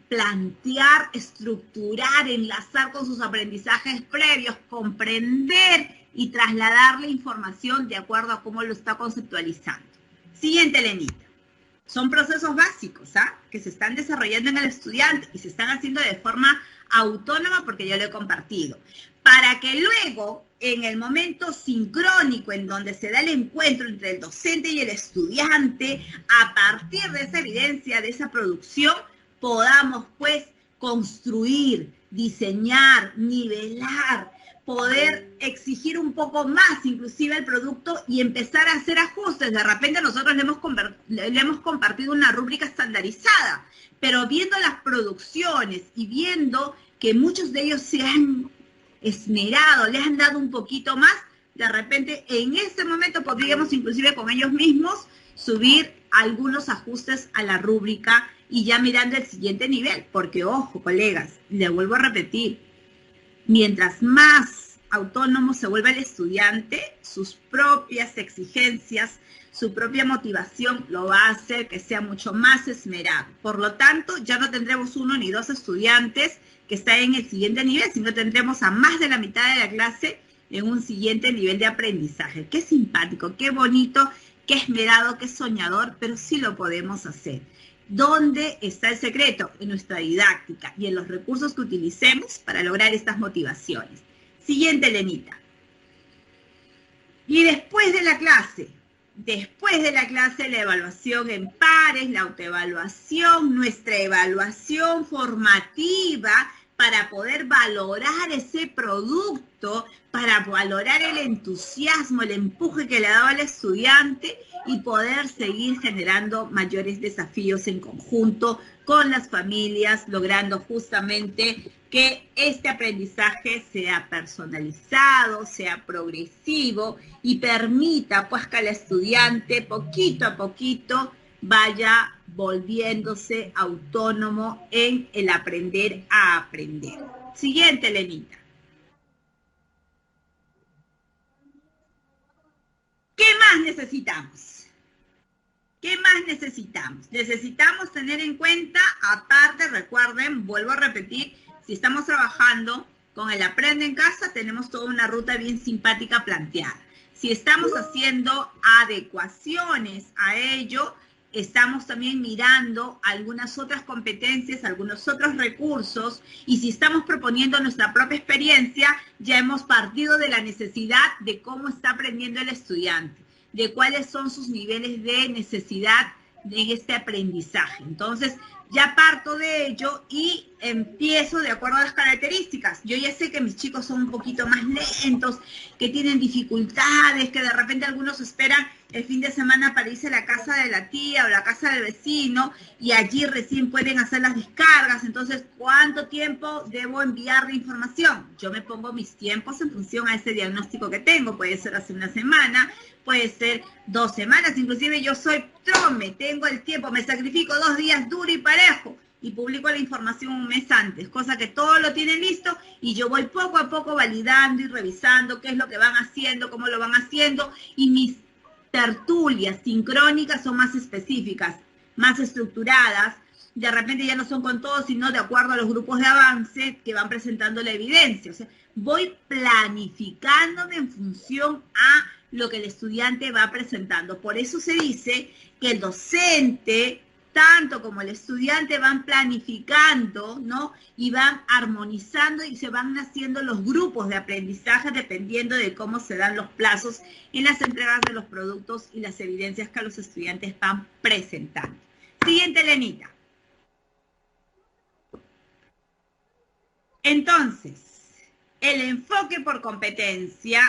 plantear, estructurar, enlazar con sus aprendizajes previos, comprender y trasladar la información de acuerdo a cómo lo está conceptualizando. Siguiente, Lenita. Son procesos básicos, que se están desarrollando en el estudiante y se están haciendo de forma autónoma, porque yo lo he compartido. Para que luego, en el momento sincrónico en donde se da el encuentro entre el docente y el estudiante, a partir de esa evidencia, de esa producción, podamos, pues, construir, diseñar, nivelar, poder exigir un poco más inclusive el producto y empezar a hacer ajustes. De repente nosotros le hemos compartido una rúbrica estandarizada, pero viendo las producciones y viendo que muchos de ellos se han esmerado, les han dado un poquito más, de repente en este momento podríamos inclusive con ellos mismos subir algunos ajustes a la rúbrica y ya mirando el siguiente nivel, porque ojo, colegas, le vuelvo a repetir, mientras más autónomo se vuelva el estudiante, sus propias exigencias, su propia motivación lo va a hacer que sea mucho más esmerado. Por lo tanto, ya no tendremos 1 ni 2 estudiantes que están en el siguiente nivel, sino tendremos a más de la mitad de la clase en un siguiente nivel de aprendizaje. Qué simpático, qué bonito, qué esmerado, qué soñador, pero sí lo podemos hacer. ¿Dónde está el secreto? En nuestra didáctica y en los recursos que utilicemos para lograr estas motivaciones. Siguiente, Elenita. Y después de la clase, la evaluación en pares, la autoevaluación, nuestra evaluación formativa para poder valorar ese producto, para valorar el entusiasmo, el empuje que le daba al estudiante y poder seguir generando mayores desafíos en conjunto con las familias, logrando justamente que este aprendizaje sea personalizado, sea progresivo y permita pues que el estudiante poquito a poquito vaya volviéndose autónomo en el aprender a aprender. Siguiente, Elenita. ¿Qué más necesitamos? ¿Qué más necesitamos? Necesitamos tener en cuenta, aparte, recuerden, vuelvo a repetir, si estamos trabajando con el Aprende en Casa, tenemos toda una ruta bien simpática planteada. Si estamos haciendo adecuaciones a ello, estamos también mirando algunas otras competencias, algunos otros recursos, y si estamos proponiendo nuestra propia experiencia, ya hemos partido de la necesidad de cómo está aprendiendo el estudiante, de cuáles son sus niveles de necesidad en este aprendizaje. Entonces, ya parto de ello y empiezo de acuerdo a las características. Yo ya sé que mis chicos son un poquito más lentos, que tienen dificultades, que de repente algunos esperan el fin de semana para irse a la casa de la tía o la casa del vecino y allí recién pueden hacer las descargas. Entonces, ¿cuánto tiempo debo enviar de información? Yo me pongo mis tiempos en función a ese diagnóstico que tengo. Puede ser hace una semana, puede ser 2 semanas, inclusive yo soy trome, tengo el tiempo, me sacrifico 2 días duro y parejo y publico la información un mes antes, cosa que todo lo tienen listo y yo voy poco a poco validando y revisando qué es lo que van haciendo, cómo lo van haciendo, y mis tertulias sincrónicas son más específicas, más estructuradas. De repente ya no son con todos, sino de acuerdo a los grupos de avance que van presentando la evidencia. O sea, voy planificándome en función a lo que el estudiante va presentando. Por eso se dice que el docente, tanto como el estudiante, van planificando, ¿no? Y van armonizando y se van haciendo los grupos de aprendizaje dependiendo de cómo se dan los plazos en las entregas de los productos y las evidencias que los estudiantes van presentando. Siguiente, Elenita. Entonces, el enfoque por competencia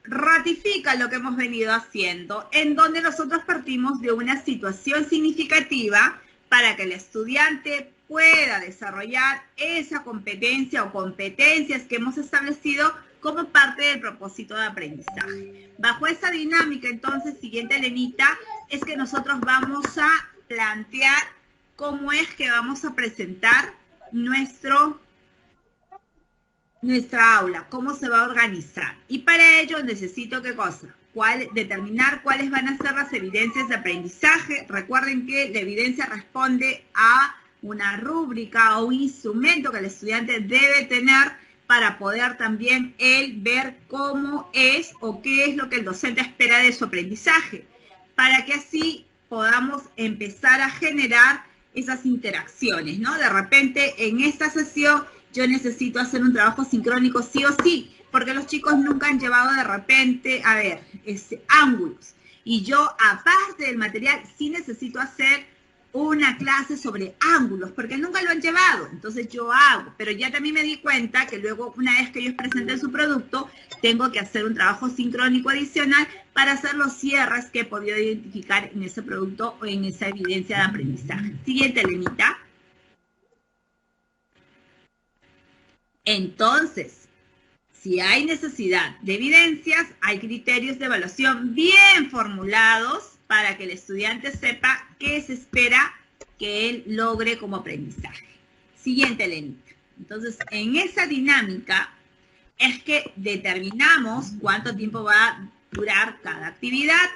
ratifica lo que hemos venido haciendo, en donde nosotros partimos de una situación significativa para que el estudiante pueda desarrollar esa competencia o competencias que hemos establecido como parte del propósito de aprendizaje. Bajo esa dinámica, entonces, siguiente, Elenita, es que nosotros vamos a plantear cómo es que vamos a presentar nuestra aula, cómo se va a organizar. Y para ello necesito, ¿qué cosa? Determinar cuáles van a ser las evidencias de aprendizaje. Recuerden que la evidencia responde a una rúbrica o un instrumento que el estudiante debe tener para poder también él ver cómo es o qué es lo que el docente espera de su aprendizaje, para que así podamos empezar a generar esas interacciones, ¿no? De repente en esta sesión yo necesito hacer un trabajo sincrónico sí o sí, porque los chicos nunca han llevado de repente, ángulos. Y yo, aparte del material, sí necesito hacer una clase sobre ángulos, porque nunca lo han llevado, entonces yo hago, pero ya también me di cuenta que luego, una vez que ellos presenten su producto, tengo que hacer un trabajo sincrónico adicional para hacer los cierres que he podido identificar en ese producto o en esa evidencia de aprendizaje. Siguiente, Lenita. Entonces, si hay necesidad de evidencias, hay criterios de evaluación bien formulados para que el estudiante sepa qué se espera que él logre como aprendizaje. Siguiente, Lenita. Entonces, en esa dinámica es que determinamos cuánto tiempo va a durar cada actividad,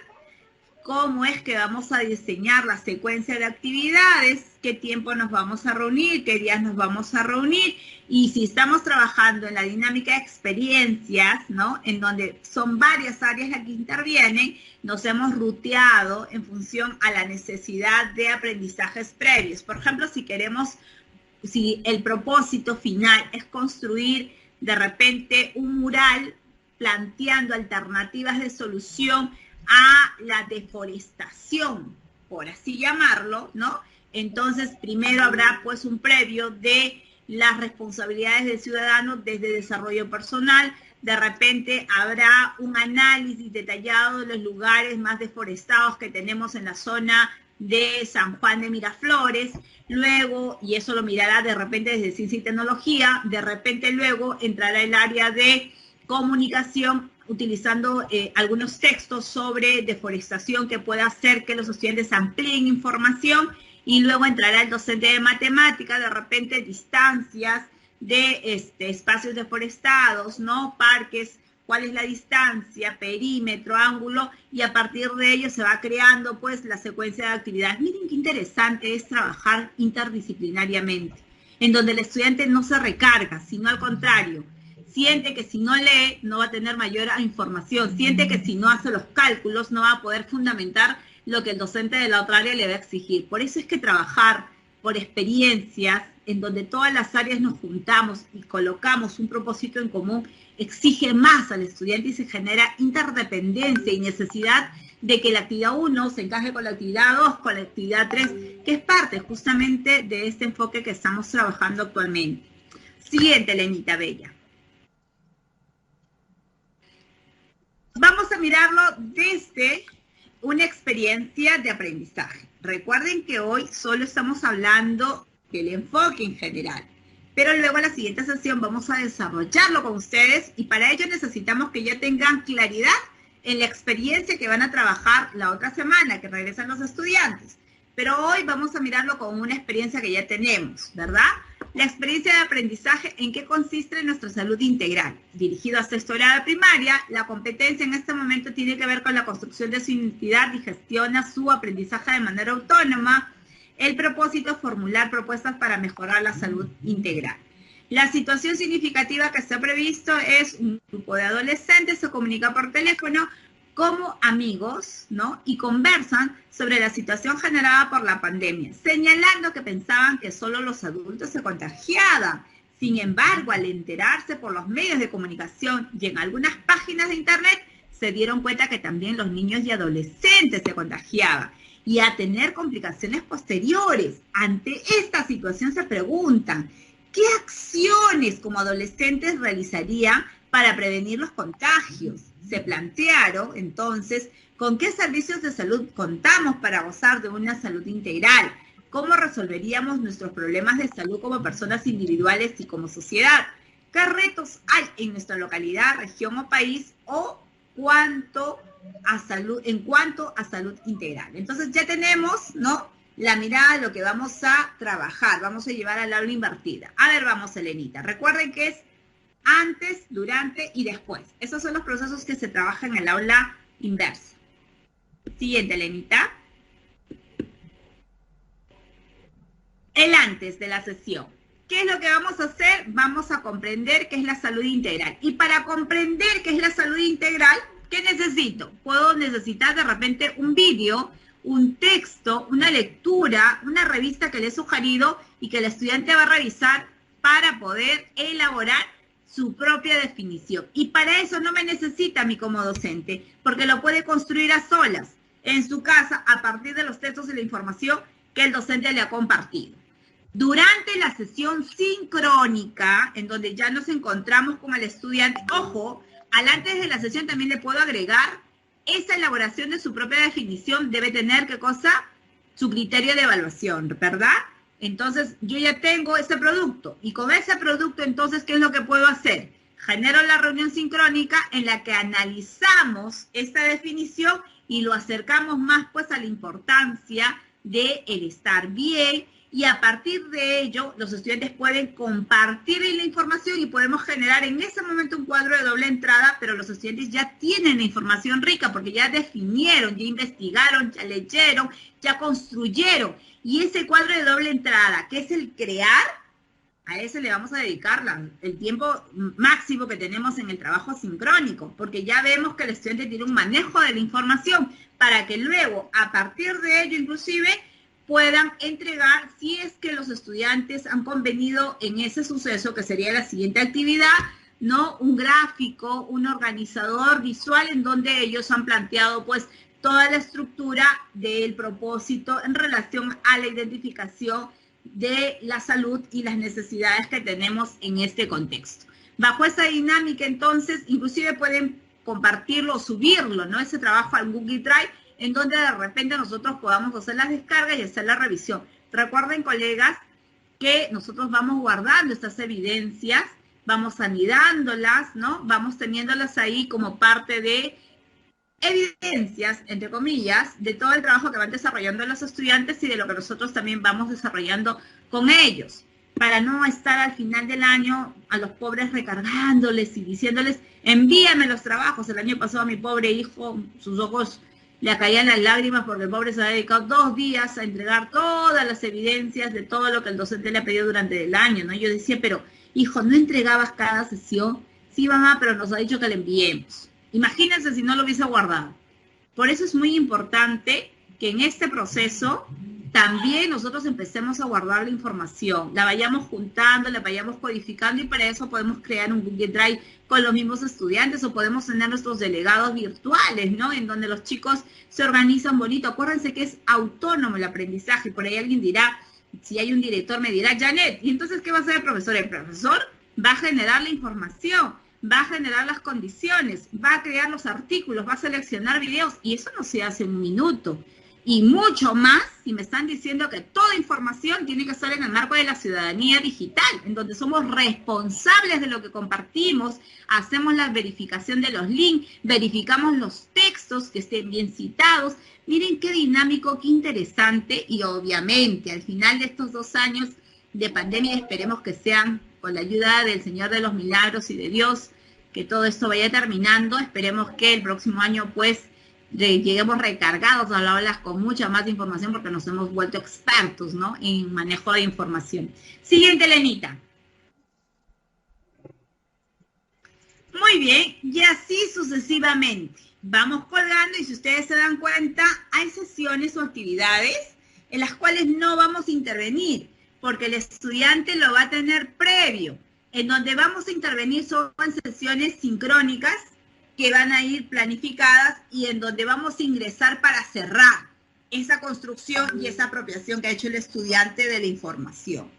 cómo es que vamos a diseñar la secuencia de actividades, qué tiempo nos vamos a reunir, qué días nos vamos a reunir, y si estamos trabajando en la dinámica de experiencias, ¿no? En donde son varias áreas las que intervienen, nos hemos ruteado en función a la necesidad de aprendizajes previos. Por ejemplo, si el propósito final es construir de repente un mural planteando alternativas de solución a la deforestación, por así llamarlo, ¿no? Entonces, primero habrá pues un previo de las responsabilidades del ciudadano desde desarrollo personal, de repente habrá un análisis detallado de los lugares más deforestados que tenemos en la zona de San Juan de Miraflores, luego, y eso lo mirará de repente desde Ciencia y Tecnología, de repente luego entrará el área de comunicación utilizando algunos textos sobre deforestación que pueda hacer que los estudiantes amplíen información, y luego entrará el docente de matemática, de repente distancias de espacios deforestados, ¿no? Parques, cuál es la distancia, perímetro, ángulo, y a partir de ello se va creando pues la secuencia de actividades. Miren qué interesante es trabajar interdisciplinariamente, en donde el estudiante no se recarga, sino al contrario, siente que si no lee no va a tener mayor información, siente que si no hace los cálculos no va a poder fundamentar lo que el docente de la otra área le va a exigir. Por eso es que trabajar por experiencias en donde todas las áreas nos juntamos y colocamos un propósito en común exige más al estudiante y se genera interdependencia y necesidad de que la actividad 1 se encaje con la actividad 2, con la actividad 3, que es parte justamente de este enfoque que estamos trabajando actualmente. Siguiente, Lenita Bella. Vamos a mirarlo desde una experiencia de aprendizaje. Recuerden que hoy solo estamos hablando del enfoque en general, pero luego en la siguiente sesión vamos a desarrollarlo con ustedes y para ello necesitamos que ya tengan claridad en la experiencia que van a trabajar la otra semana, que regresan los estudiantes. Pero hoy vamos a mirarlo con una experiencia que ya tenemos, ¿verdad? La experiencia de aprendizaje, ¿en qué consiste en nuestra salud integral? Dirigido a sexto grado de primaria, la competencia en este momento tiene que ver con la construcción de su identidad y gestiona su aprendizaje de manera autónoma. El propósito es formular propuestas para mejorar la salud integral. La situación significativa que se ha previsto es un grupo de adolescentes se comunica por teléfono como amigos, ¿no? Y conversan sobre la situación generada por la pandemia, señalando que pensaban que solo los adultos se contagiaban. Sin embargo, al enterarse por los medios de comunicación y en algunas páginas de internet, se dieron cuenta que también los niños y adolescentes se contagiaban y a tener complicaciones posteriores. Ante esta situación se preguntan, ¿qué acciones como adolescentes realizarían para prevenir los contagios? Se plantearon, entonces, con qué servicios de salud contamos para gozar de una salud integral, cómo resolveríamos nuestros problemas de salud como personas individuales y como sociedad, qué retos hay en nuestra localidad, región o país, o en cuanto a salud integral. Entonces ya tenemos, ¿no?, la mirada de lo que vamos a trabajar, vamos a llevar al aula invertida. A ver, vamos, Elenita. Recuerden que es antes, durante y después. Esos son los procesos que se trabajan en el aula inversa. Siguiente, Elenita. El antes de la sesión. ¿Qué es lo que vamos a hacer? Vamos a comprender qué es la salud integral. Y para comprender qué es la salud integral, ¿qué necesito? Puedo necesitar de repente un vídeo, un texto, una lectura, una revista que le he sugerido y que el estudiante va a revisar para poder elaborar su propia definición. Y para eso no me necesita a mí como docente, porque lo puede construir a solas, en su casa, a partir de los textos y la información que el docente le ha compartido. Durante la sesión sincrónica, en donde ya nos encontramos con el estudiante, ojo, antes de la sesión también le puedo agregar, esa elaboración de su propia definición debe tener, ¿qué cosa? Su criterio de evaluación, ¿verdad? Entonces, yo ya tengo ese producto, y con ese producto, entonces, ¿qué es lo que puedo hacer? Genero la reunión sincrónica en la que analizamos esta definición y lo acercamos más, pues, a la importancia de el estar bien, y a partir de ello los estudiantes pueden compartir la información y podemos generar en ese momento un cuadro de doble entrada, pero los estudiantes ya tienen la información rica porque ya definieron, ya investigaron, ya leyeron, ya construyeron. Y ese cuadro de doble entrada, que es el crear, a ese le vamos a dedicar el tiempo máximo que tenemos en el trabajo sincrónico, porque ya vemos que el estudiante tiene un manejo de la información para que luego, a partir de ello inclusive, puedan entregar, si es que los estudiantes han convenido en ese suceso, que sería la siguiente actividad, ¿no? Un gráfico, un organizador visual en donde ellos han planteado, pues, toda la estructura del propósito en relación a la identificación de la salud y las necesidades que tenemos en este contexto. Bajo esa dinámica, entonces, inclusive pueden compartirlo o subirlo, ¿no? Ese trabajo al Google Drive, en donde de repente nosotros podamos hacer las descargas y hacer la revisión. Recuerden, colegas, que nosotros vamos guardando estas evidencias, vamos anidándolas, ¿no? Vamos teniéndolas ahí como parte de evidencias, entre comillas, de todo el trabajo que van desarrollando los estudiantes y de lo que nosotros también vamos desarrollando con ellos, para no estar al final del año a los pobres recargándoles y diciéndoles, envíame los trabajos. El año pasado a mi pobre hijo, sus ojos le caían las lágrimas porque el pobre se ha dedicado 2 días a entregar todas las evidencias de todo lo que el docente le ha pedido durante el año, ¿no? Yo decía, pero hijo, ¿no entregabas cada sesión? Sí, mamá, pero nos ha dicho que le enviemos. Imagínense si no lo hubiese guardado. Por eso es muy importante que en este proceso también nosotros empecemos a guardar la información, la vayamos juntando, la vayamos codificando, y para eso podemos crear un Google Drive con los mismos estudiantes, o podemos tener nuestros delegados virtuales, ¿no? En donde los chicos se organizan bonito. Acuérdense que es autónomo el aprendizaje. Por ahí alguien dirá, si hay un director me dirá, Janet, ¿y entonces qué va a hacer el profesor? El profesor va a generar la información, va a generar las condiciones, va a crear los artículos, va a seleccionar videos, y eso no se hace en un minuto. Y mucho más si me están diciendo que toda información tiene que estar en el marco de la ciudadanía digital, en donde somos responsables de lo que compartimos, hacemos la verificación de los links, verificamos los textos que estén bien citados. Miren qué dinámico, qué interesante, y obviamente al final de estos 2 años de pandemia, esperemos que sean, con la ayuda del Señor de los Milagros y de Dios, que todo esto vaya terminando. Esperemos que el próximo año, pues, lleguemos recargados a las aulas con mucha más información, porque nos hemos vuelto expertos, ¿no?, en manejo de información. Siguiente, Lenita. Muy bien, y así sucesivamente. Vamos colgando, y si ustedes se dan cuenta, hay sesiones o actividades en las cuales no vamos a intervenir, porque el estudiante lo va a tener previo. En donde vamos a intervenir son sesiones sincrónicas, que van a ir planificadas, y en donde vamos a ingresar para cerrar esa construcción y esa apropiación que ha hecho el estudiante de la información.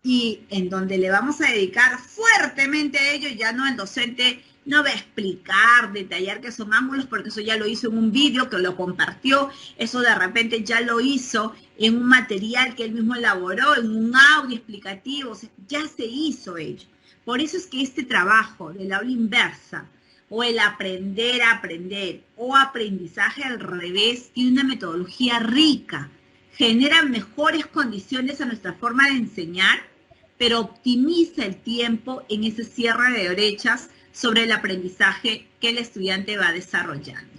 Y en donde le vamos a dedicar fuertemente a ello, ya no el docente no va a explicar, detallar qué son ángulos, porque eso ya lo hizo en un vídeo que lo compartió, eso de repente ya lo hizo en un material que él mismo elaboró, en un audio explicativo, o sea, ya se hizo ello. Por eso es que este trabajo del aula inversa, o el aprender a aprender, o aprendizaje al revés, tiene una metodología rica, genera mejores condiciones a nuestra forma de enseñar, pero optimiza el tiempo en ese cierre de brechas sobre el aprendizaje que el estudiante va desarrollando.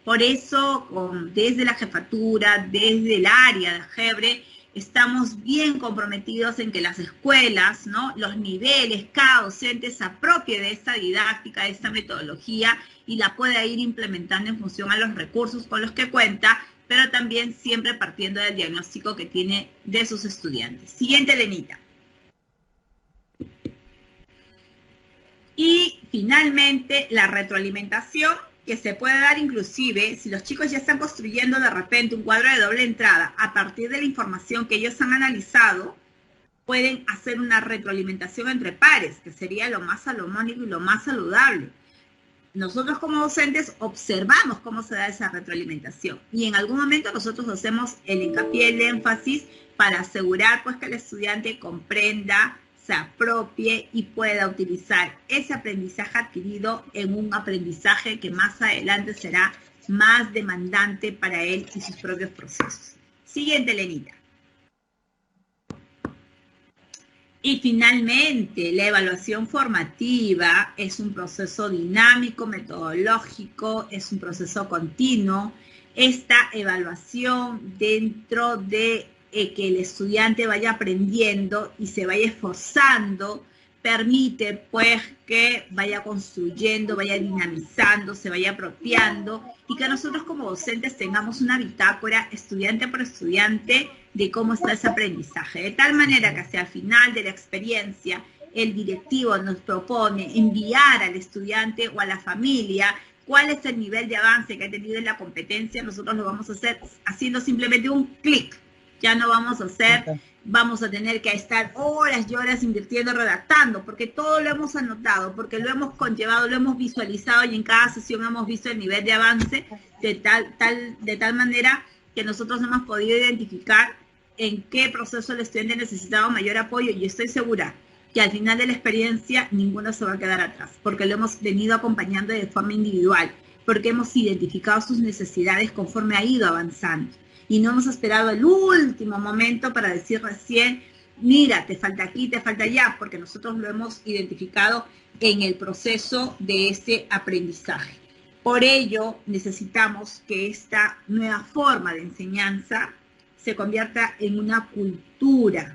Por eso, desde la jefatura, desde el área de Gebre, estamos bien comprometidos en que las escuelas, ¿no?, los niveles, cada docente se apropie de esta didáctica, de esta metodología, y la pueda ir implementando en función a los recursos con los que cuenta, pero también siempre partiendo del diagnóstico que tiene de sus estudiantes. Siguiente, Lenita. Y finalmente, la retroalimentación, que se puede dar inclusive si los chicos ya están construyendo de repente un cuadro de doble entrada a partir de la información que ellos han analizado, pueden hacer una retroalimentación entre pares, que sería lo más salomónico y lo más saludable. Nosotros como docentes observamos cómo se da esa retroalimentación y en algún momento nosotros hacemos el hincapié, el énfasis para asegurar pues que el estudiante comprenda, se apropie y pueda utilizar ese aprendizaje adquirido en un aprendizaje que más adelante será más demandante para él y sus propios procesos. Siguiente, Lenita. Y finalmente, la evaluación formativa es un proceso dinámico, metodológico, es un proceso continuo. Esta evaluación dentro de que el estudiante vaya aprendiendo y se vaya esforzando, permite pues que vaya construyendo, vaya dinamizando, se vaya apropiando y que nosotros como docentes tengamos una bitácora estudiante por estudiante de cómo está ese aprendizaje, de tal manera que hacia el final de la experiencia el directivo nos propone enviar al estudiante o a la familia cuál es el nivel de avance que ha tenido en la competencia. Nosotros lo vamos a hacer haciendo simplemente un clic, ya no vamos a hacer, vamos a tener que estar horas y horas invirtiendo, redactando, porque todo lo hemos anotado, porque lo hemos conllevado, lo hemos visualizado y en cada sesión hemos visto el nivel de avance de tal manera que nosotros hemos podido identificar en qué proceso el estudiante necesitaba mayor apoyo y estoy segura que al final de la experiencia ninguno se va a quedar atrás, porque lo hemos venido acompañando de forma individual, porque hemos identificado sus necesidades conforme ha ido avanzando. Y no hemos esperado el último momento para decir recién, mira, te falta aquí, te falta allá, porque nosotros lo hemos identificado en el proceso de ese aprendizaje. Por ello, necesitamos que esta nueva forma de enseñanza se convierta en una cultura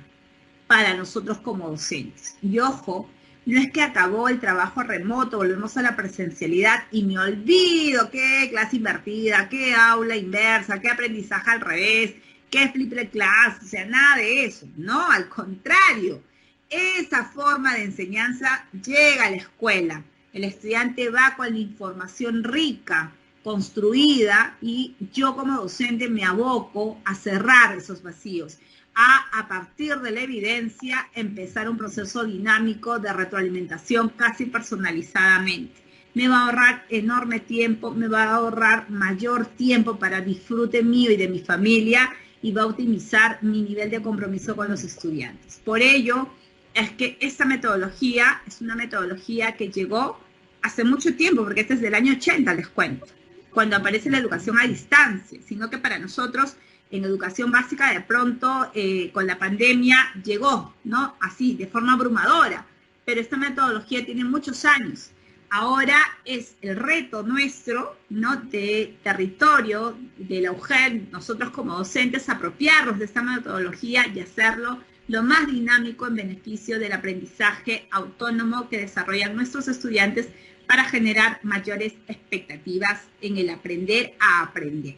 para nosotros como docentes. Y ojo, no es que acabó el trabajo remoto, volvemos a la presencialidad y me olvido qué clase invertida, qué aula inversa, qué aprendizaje al revés, qué flipped class, o sea, nada de eso. No, al contrario, esa forma de enseñanza llega a la escuela. El estudiante va con la información rica, construida, y yo como docente me aboco a cerrar esos vacíos. A partir de la evidencia, empezar un proceso dinámico de retroalimentación casi personalizadamente. Me va a ahorrar enorme tiempo, me va a ahorrar mayor tiempo para disfrute mío y de mi familia y va a optimizar mi nivel de compromiso con los estudiantes. Por ello, es que esta metodología es una metodología que llegó hace mucho tiempo, porque este es del año 80, les cuento, cuando aparece la educación a distancia, sino que para nosotros en educación básica de pronto con la pandemia llegó, ¿no? Así, de forma abrumadora, pero esta metodología tiene muchos años. Ahora es el reto nuestro, ¿no? De territorio, de la UGEL, nosotros como docentes, apropiarnos de esta metodología y hacerlo lo más dinámico en beneficio del aprendizaje autónomo que desarrollan nuestros estudiantes para generar mayores expectativas en el aprender a aprender.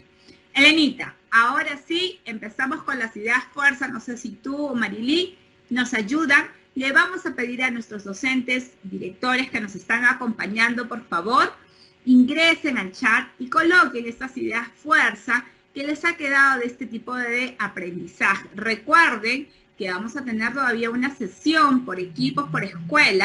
Elenita, ahora sí, empezamos con las ideas fuerza. No sé si tú o Marilí nos ayudan. Le vamos a pedir a nuestros docentes, directores que nos están acompañando, por favor, ingresen al chat y coloquen estas ideas fuerza que les ha quedado de este tipo de aprendizaje. Recuerden que vamos a tener todavía una sesión por equipos, por escuela,